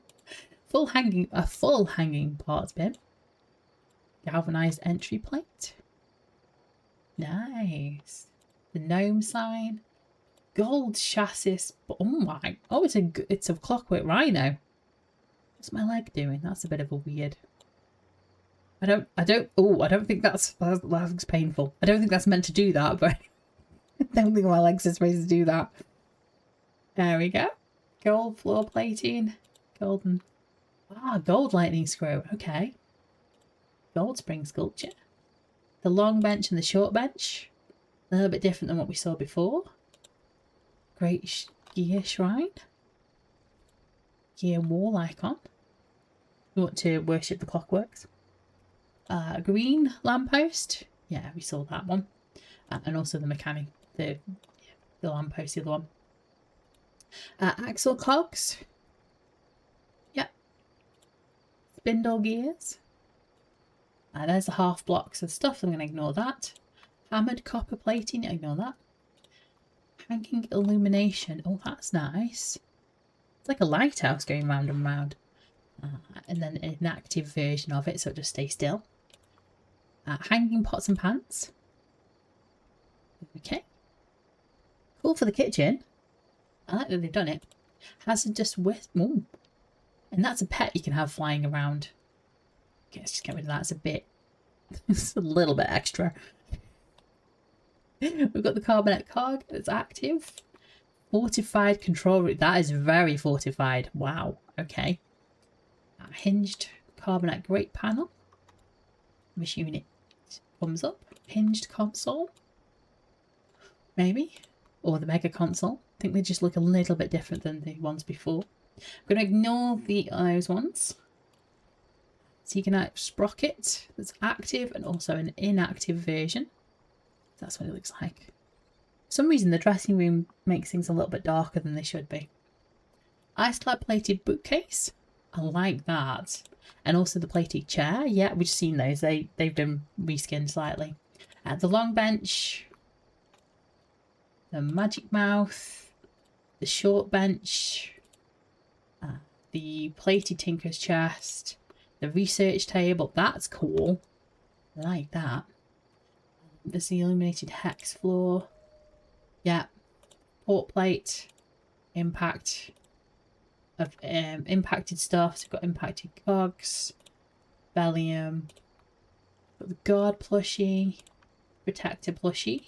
A full hanging parts bin. Galvanized entry plate. Nice. The gnome sign. Gold chassis. Oh my! Oh, it's a clockwork rhino. What's my leg doing? That's a bit of a weird. I don't think that looks painful. I don't think that's meant to do that, but I don't think my legs are supposed to do that. There we go. Gold floor plating. Golden. Ah, gold lightning screw. Okay. Gold spring sculpture. The long bench and the short bench. A little bit different than what we saw before. Great gear shrine. Gear wall icon. We want to worship the clockworks. Green lamppost. Yeah, we saw that one. And also the mechanic. The lamppost, the other one. Axle cogs. Yep. Spindle gears. There's the half blocks of stuff. I'm going to ignore that. Hammered copper plating. Ignore that. Hanging illumination. Oh, that's nice. It's like a lighthouse going round and round. And then an inactive version of it, so it just stays still. Hanging pots and pans. Okay. Cool for the kitchen. I like that they've done it. Hazardous waste. Ooh. And that's a pet you can have flying around. Okay, let's just get rid of that. It's a bit. It's a little bit extra. We've got the carbonate cog that's active. Fortified control room. That is very fortified. Wow. Okay. Hinged carbonate grate panel. This unit comes up. Hinged console. Maybe. Or the mega console. I think they just look a little bit different than the ones before. I'm going to ignore those ones. Seeganite sprocket that's active and also an inactive version. That's what it looks like. For some reason the dressing room makes things a little bit darker than they should be. Ice slab plated bookcase. I like that. And also the plated chair. Yeah, we've seen those. They've been reskinned slightly. The long bench. the magic mouth, the short bench, the plated tinker's chest, the research table. That's cool. I like that. There's the illuminated hex floor. Yeah. Port plate. Impact of impacted stuff. So we've got impacted cogs. Bellium. Got the guard plushie. Protector plushie.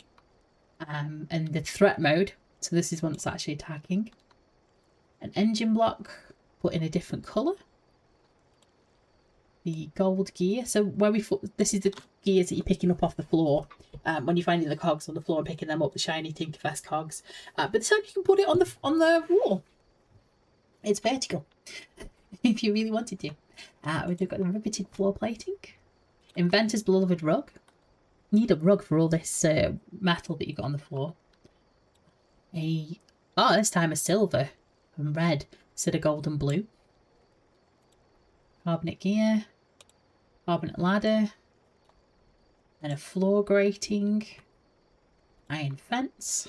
And the threat mode. So this is one that's actually attacking. An engine block, but in a different colour. The gold gear. So where this is the gears that you're picking up off the floor when you're finding the cogs on the floor and picking them up, the shiny Tinkerfest cogs. But this time you can put it on the wall. It's vertical, if you really wanted to. We've got the riveted floor plating. Inventor's beloved rug. You need a rug for all this metal that you've got on the floor. This time a silver and red instead of gold and blue. Carbonate gear, carbonate ladder, and a floor grating, iron fence,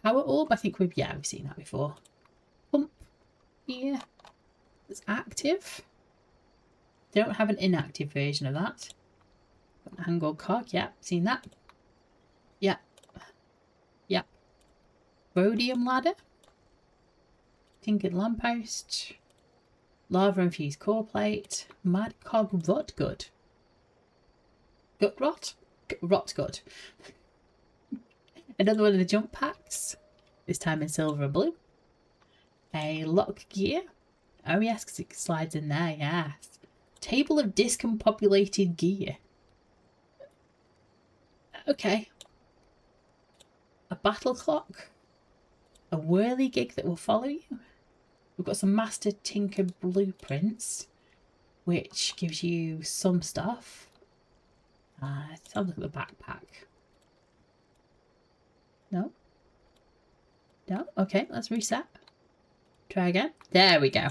power orb. I think we've seen that before. Pump here, it's active. Don't have an inactive version of that. Handgold cog, seen that. Rhodium ladder, tinkered lamppost. Lava infused core plate. Mad cog rot good. Gut rot? Rot good. Another one of the jump packs. This time in silver and blue. A lock gear. Oh yes, because it slides in there, yes. Table of discombobulated gear. Okay. A battle clock. A whirligig that will follow you. We've got some Master Tinker blueprints, which gives you some stuff. Let's have a look at the backpack. No? No? Okay, let's reset. Try again. There we go.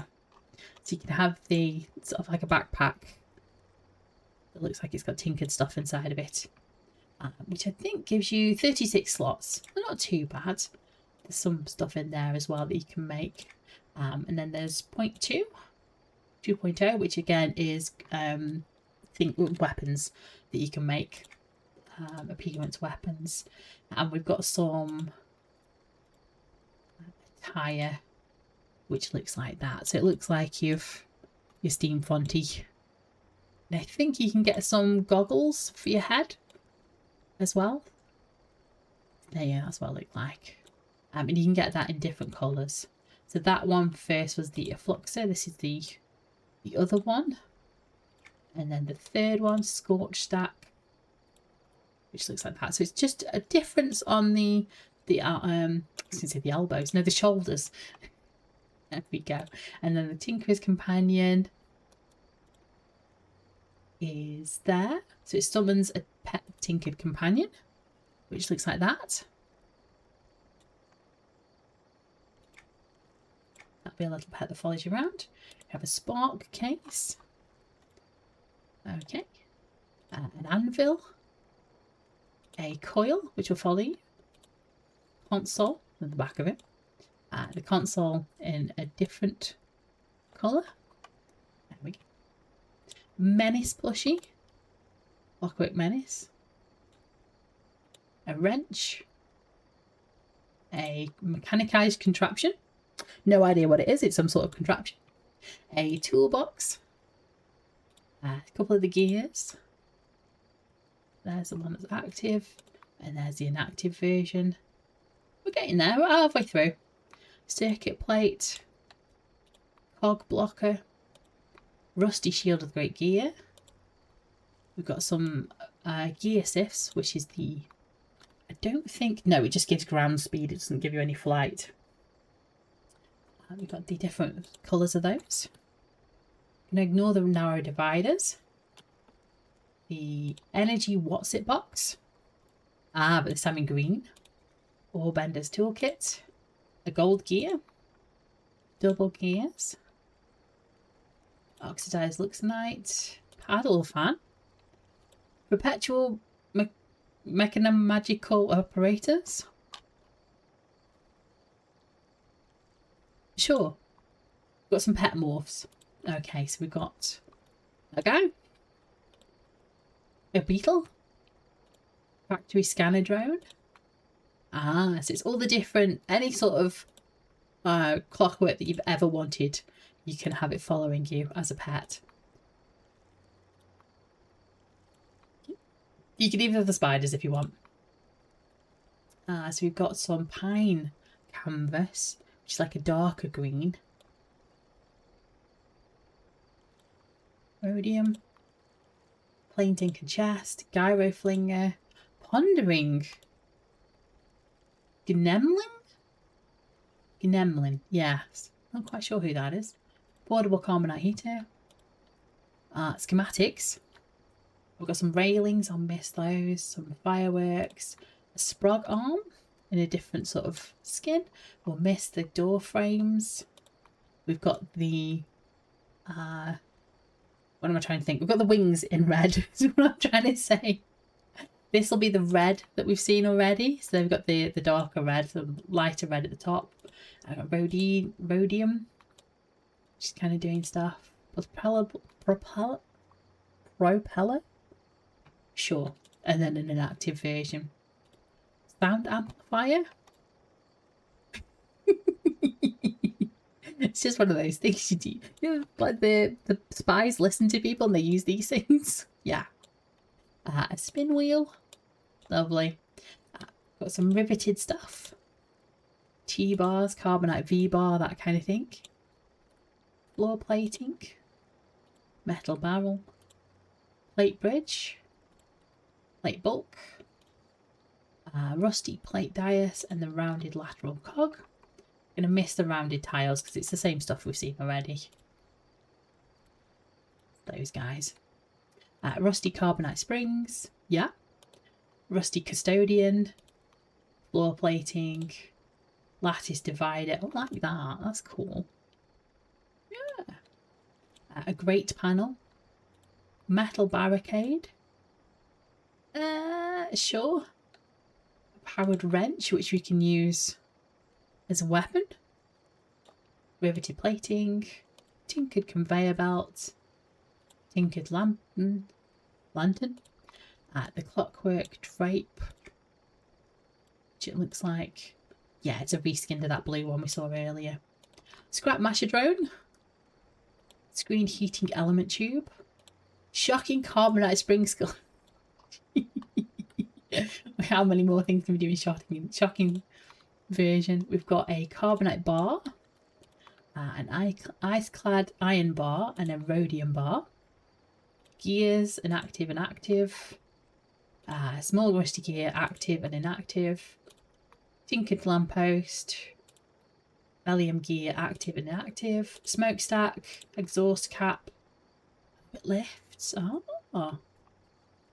So you can have the sort of like a backpack that looks like it's got tinkered stuff inside of it, which I think gives you 36 slots. They're not too bad. There's some stuff in there as well that you can make. And then there's 2.0, which again is weapons that you can make, appearance weapons. And we've got some attire, which looks like that. So it looks like you're steampunky. And I think you can get some goggles for your head as well. Yeah, that's what it looked like. And you can get that in different colours. So that one first was the Affluxer. This is the other one. And then the third one, Scorch Stack, which looks like that. So it's just a difference on the I was gonna say the elbows. No, the shoulders. There we go. And then the Tinker's Companion is there. So it summons a pet Tinkered Companion, which looks like that. That'll be a little pet that follows you around. We have a spark case. Okay. An anvil. A coil, which will follow you. Console at the back of it. The console in a different colour. There we go. Menace plushie. Clockwork Menace. A wrench. A mechanicized contraption. No idea what it is. It's some sort of contraption. A toolbox. A couple of the gears. There's the one that's active. And there's the inactive version. We're getting there. We're halfway through. Circuit plate. Cog blocker. Rusty shield of the great gear. We've got some gear sifts, which is the... I don't think... No, it just gives ground speed. It doesn't give you any flight. We've got the different colours of those. I'm going to ignore the narrow dividers. The energy what's it box. But this time in green. Orebender's toolkit. A gold gear. Double gears. Oxidized luxonite. Paddle fan. Perpetual mechanomagical operators. Sure. Got some pet morphs. Okay, so we've got a guy, a beetle, factory scanner drone. Ah, so it's all the different, any sort of clockwork that you've ever wanted. You can have it following you as a pet. You can even have the spiders if you want. So we've got some pine canvas, which is like a darker green. Rhodium. Plain tinker chest. Gyro flinger. Pondering. Gnemling? Gnemlin, yes. Not quite sure who that is. Portable carbonite heater. Schematics. We've got some railings, I'll miss those. Some fireworks. A sprog arm in a different sort of skin. We'll miss the door frames. We've got the... what am I trying to think? We've got the wings in red, is what I'm trying to say. This will be the red that we've seen already. So they've got the darker red, the lighter red at the top. I've got rhodium. Just kind of doing stuff. Propeller? Sure. And then an inactive version. Sound amplifier? It's just one of those things you do. Yeah, like the spies listen to people and they use these things. Yeah. A spin wheel. Lovely. Got some riveted stuff. T-bars, carbonite V-bar, that kind of thing. Floor plating. Metal barrel. Plate bridge. Plate bulk. Rusty plate dais and the rounded lateral cog. Gonna miss the rounded tiles because it's the same stuff we've seen already. Those guys. Rusty carbonite springs. Yeah. Rusty custodian. Floor plating. Lattice divider. I like that. That's cool. Yeah. A grate panel. Metal barricade. Sure. A powered wrench, which we can use as a weapon. Riveted plating. Tinkered conveyor belt. Tinkered lantern. The clockwork drape. Which it looks like. Yeah, it's a reskin to that blue one we saw earlier. Scrap masher drone. Screen heating element tube. Shocking carbonite spring skull. How many more things can we do in shocking version? We've got a carbonite bar. An ice-clad iron bar and a rhodium bar. Gears, an active and active. Small rusty gear, active and inactive. Tinkered lamppost. Bellium gear, active and inactive. Smokestack, exhaust cap. Lifts. Oh.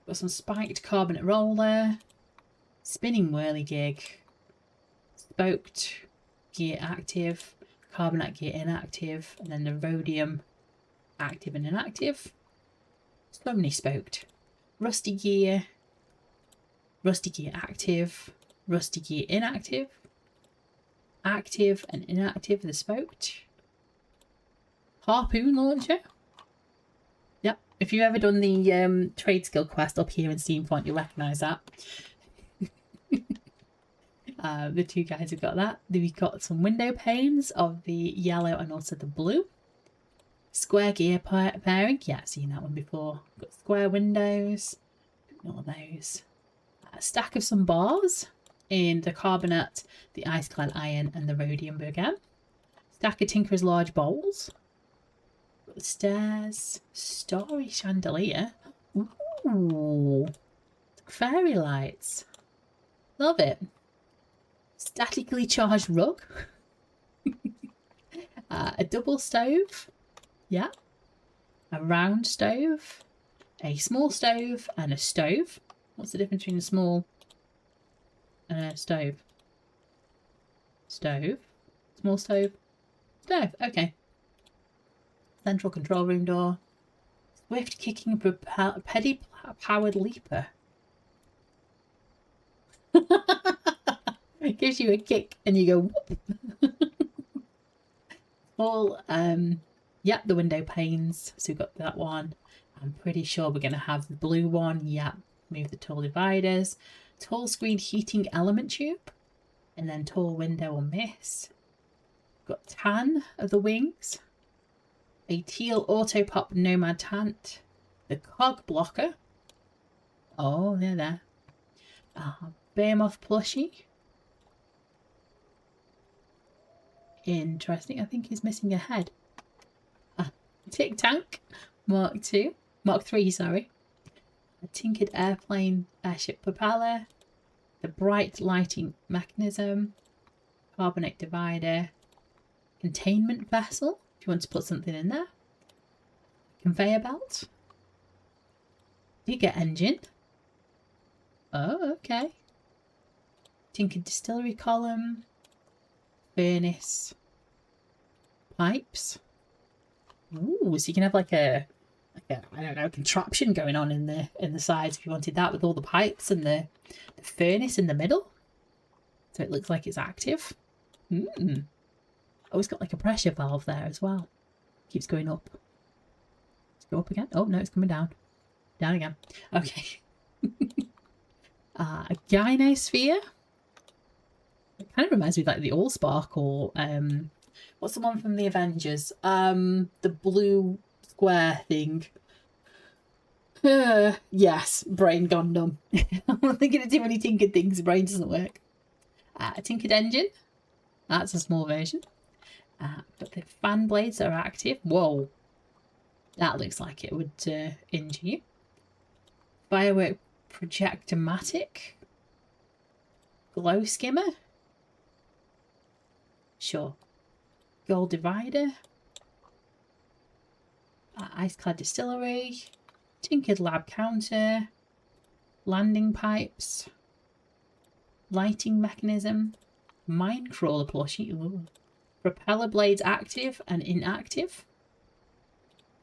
Got some spiked carbonate roller. Spinning whirligig. Spoked gear active. Carbonite gear inactive. And then the rhodium active and inactive. So many spoked. Rusty gear. Rusty gear active. Rusty gear inactive. Active and inactive the spoked. Harpoon launcher. Yep. If you've ever done the trade skill quest up here in Steamfont, you'll recognise that. The two guys have got that. Then we've got some window panes of the yellow and also the blue. Square gear pairing. Yeah, I've seen that one before. Got square windows. Ignore those. A stack of some bars in the carbonate, the ice-clad iron and the rhodium again. Stack of Tinker's large bowls. Got the stairs. Starry chandelier. Ooh. Fairy lights. Love it. Statically charged rug. A double stove. Yeah. A round stove. A small stove and a stove. What's the difference between a small and a stove? Stove. Small stove. Stove. Okay. Central control room door. Swift kicking peddy powered leaper. It gives you a kick and you go whoop. beautiful. Yep, the window panes. So we've got that one. I'm pretty sure we're going to have the blue one. Yep, move the tall dividers. Tall screen heating element tube. And then tall window on this. Got tan of the wings. A teal auto pop nomad tent. The cog blocker. Oh, they're there. Behemoth plushie. Interesting. I think he's missing a head. Tic Tank. Mark 2. Mark 3, sorry. A tinkered airplane airship propeller. The bright lighting mechanism. Carbonate divider. Containment vessel, if you want to put something in there. Conveyor belt. Digger engine. Oh, okay. Tinkered distillery column. Furnace. Pipes. Ooh, so you can have like a I don't know, contraption going on in the sides if you wanted that, with all the pipes and the furnace in the middle. So it looks like it's active. Oh, it's got like a pressure valve there as well. Keeps going up. Let's go up again. Oh, no, it's coming down. Down again. Okay. A gynosphere. It kind of reminds me of like the Allspark or what's the one from the Avengers? The blue square thing. Yes, brain gone numb. I'm thinking of too many tinkered things, the brain doesn't work. A tinkered engine. That's a small version. But the fan blades are active. Whoa. That looks like it would injure you. Firework projectomatic. Glow skimmer. Sure. Gold divider. Ice-clad distillery. Tinkered lab counter. Landing pipes. Lighting mechanism. Mine crawler plushie. Ooh. Propeller blades active and inactive.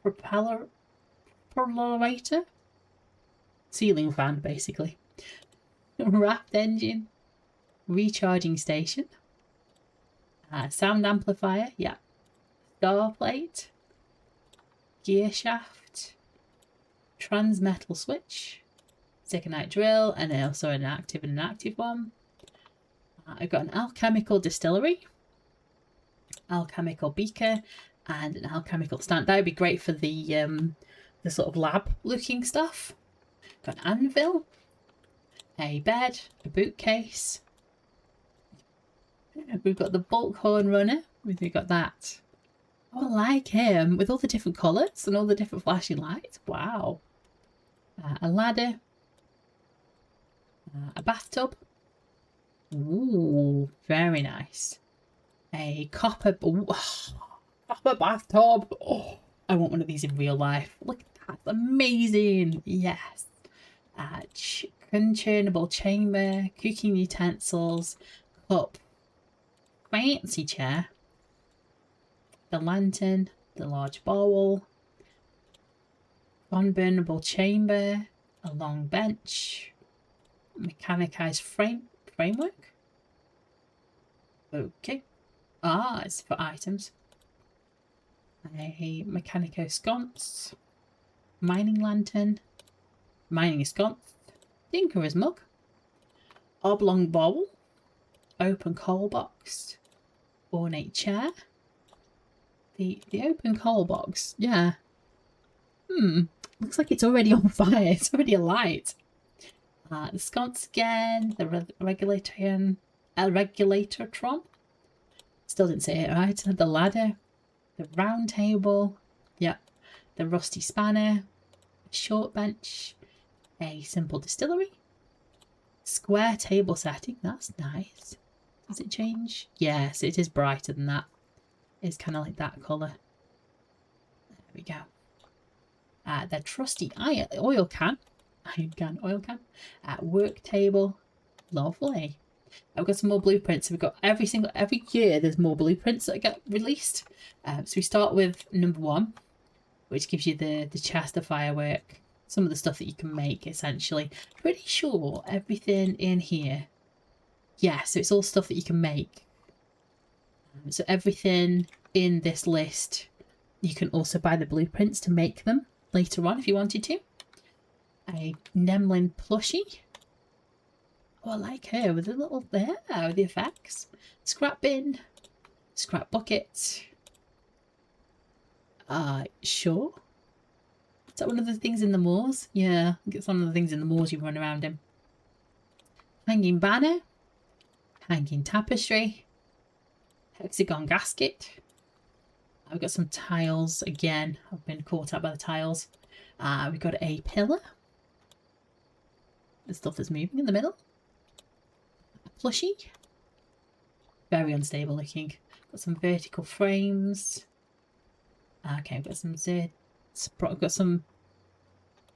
Propellerator. Ceiling fan, basically. Wrapped engine. Recharging station. Sound amplifier, yeah. Star plate. Gear shaft. Transmetal switch. Secondite drill, and also an active and inactive one. I've got an alchemical distillery. Alchemical beaker and an alchemical stand. That would be great for the sort of lab looking stuff. Got an anvil, a bed, a bookcase. We've got the bulk horn runner. We've got that. Oh, I like him with all the different colours and all the different flashing lights. Wow. A ladder, a bathtub. Ooh, very nice. A copper bathtub. Oh, I want one of these in real life. Look at that. Amazing. Yes. Churnable chamber. Cooking utensils. Cup. Fancy chair. The lantern. The large bowl. Unburnable chamber. A long bench. Mechanicized framework. Okay. It's for items. A mechanico sconce. Mining lantern. Mining sconce. Tinkerer's mug. Oblong bowl. Open coal box. Ornate chair. The open coal box, yeah. Looks like it's already on fire. It's already alight. The sconce again. The regulatortron. Still didn't say it right. The ladder. The round table. Yep. The rusty spanner. A short bench. A simple distillery. Square table setting. That's nice. Does it change? Yes, it is brighter than that. It's kind of like that colour. There we go. The trusty oil can. Oil can. Work table. Lovely. I've got some more blueprints. So we've got every year there's more blueprints that get released. So we start with number 1, which gives you the chest, the firework, some of the stuff that you can make essentially. Pretty sure everything in here. Yeah, so it's all stuff that you can make. So everything in this list, you can also buy the blueprints to make them later on if you wanted to. A Nemlin plushie. Oh, I like her with the little there with the effects. Scrap bin, scrap bucket. Sure. Is that one of the things in the moors? Yeah, I think it's one of the things in the moors you run around in. Hanging banner, hanging tapestry, hexagon gasket. I've got some tiles again. I've been caught up by the tiles. We've got a pillar. The stuff that's moving in the middle. A plushie. Very unstable looking. Got some vertical frames. Okay, I've got some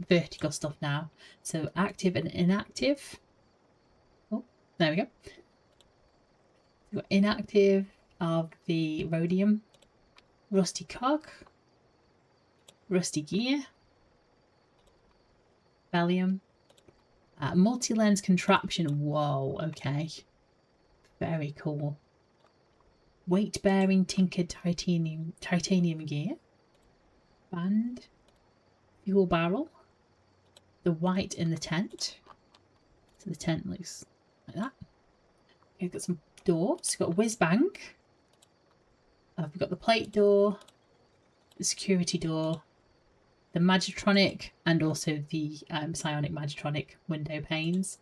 vertical stuff now. So active and inactive. Oh, there we go. We've got inactive of the rhodium. Rusty cog. Rusty gear. Valium. Multi-lens contraption. Whoa, okay. Very cool. Weight-bearing tinkered titanium gear. Band. Fuel barrel. The white in the tent. So the tent looks like that. Okay, we've got some doors. We've got a whiz bang. We've got the plate door. The security door. The Magitronic and also the psionic Magitronic window panes.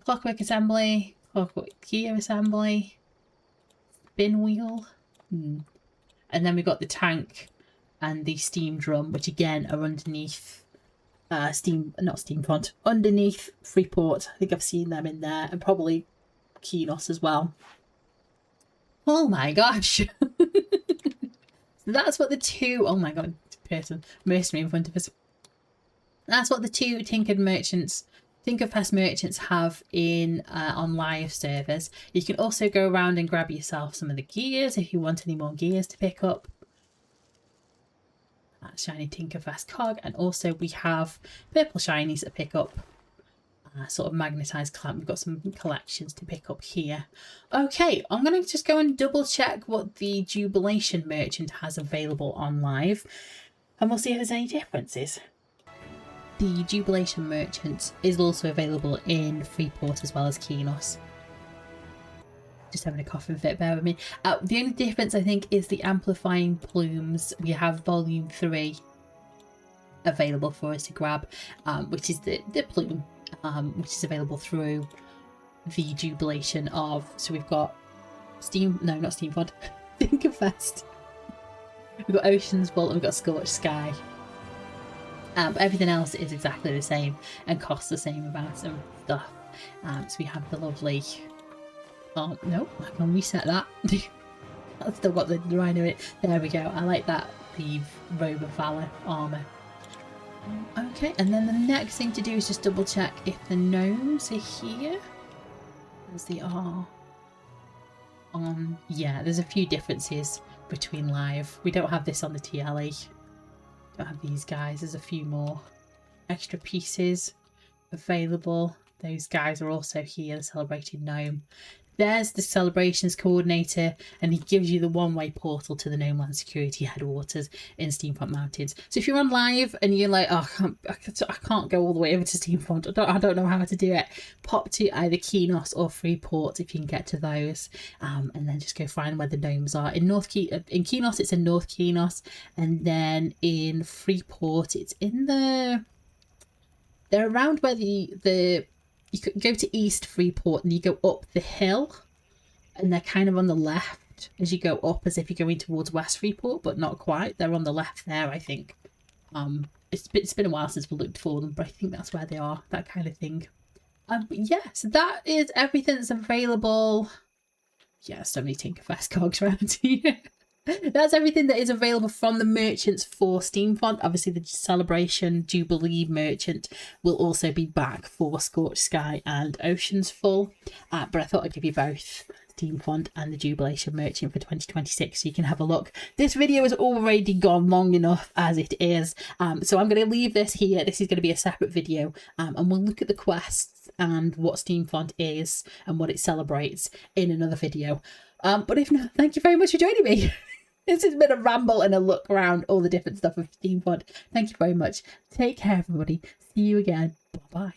Clockwork assembly, clockwork gear assembly, bin wheel. And then we've got the tank and the steam drum, which again are underneath underneath Freeport. I think I've seen them in there, and probably Kinos as well. Oh my gosh. So that's what the two, oh my god, mercenary in front of us. That's what the two Tinkerfest merchants have in on live servers. You can also go around and grab yourself some of the gears if you want any more gears to pick up. That's shiny Tinkerfest cog, and also we have purple shinies to pick up. Sort of magnetised clamp. We've got some collections to pick up here. Okay, I'm going to just go and double check what the Jubilation merchant has available on live, and we'll see if there's any differences. The Jubilation merchant is also available in Freeport as well as Kinos. Just having a coughing fit, bear with me. The only difference I think is the amplifying plumes. We have volume 3 available for us to grab, which is the plume. Which is available through the Jubilation of, so we've got Tinkerfest. We've got Ocean's Vault and we've got Scorched Sky. But everything else is exactly the same and costs the same amount of stuff. So we have the lovely, oh no, I can reset that. I've still got the rhino in it. There we go, I like that, the Robe of Valor armour. Okay, and then the next thing to do is just double check if the gnomes are here. As they are on, yeah, there's a few differences between live. We don't have this on the TLE. Don't have these guys. There's a few more extra pieces available. Those guys are also here, the celebrating gnome. There's the celebrations coordinator, and he gives you the one-way portal to the No Land Security headwaters in Steamfront Mountains. So if you're on live and you're like, oh, I can't go all the way over to Steamfront, I don't know how to do it, pop to either Kinos or Freeport if you can get to those, and then just go find where the gnomes are. In Kinos, it's in North Kinos, and then in Freeport, it's in they're around where you could go to East Freeport and you go up the hill, and they're kind of on the left as you go up, as if you're going towards West Freeport, but not quite. They're on the left there, I think. It's been a while since we looked for them, but I think that's where they are, that kind of thing. But yeah, so that is everything that's available. Yeah, so many Tinkerfest cogs around here. That's everything that is available from the merchants for Steamfront. Obviously, the Celebration Jubilee merchant will also be back for Scorched Sky and Ocean's Full. But I thought I'd give you both Steamfront and the Jubilation merchant for 2026 so you can have a look. This video has already gone long enough as it is. So I'm going to leave this here. This is going to be a separate video. And we'll look at the quests and what Steamfront is and what it celebrates in another video. But if not, thank you very much for joining me. This has been a ramble and a look around all the different stuff of Steam Fund. Thank you very much. Take care, everybody. See you again. Bye-bye.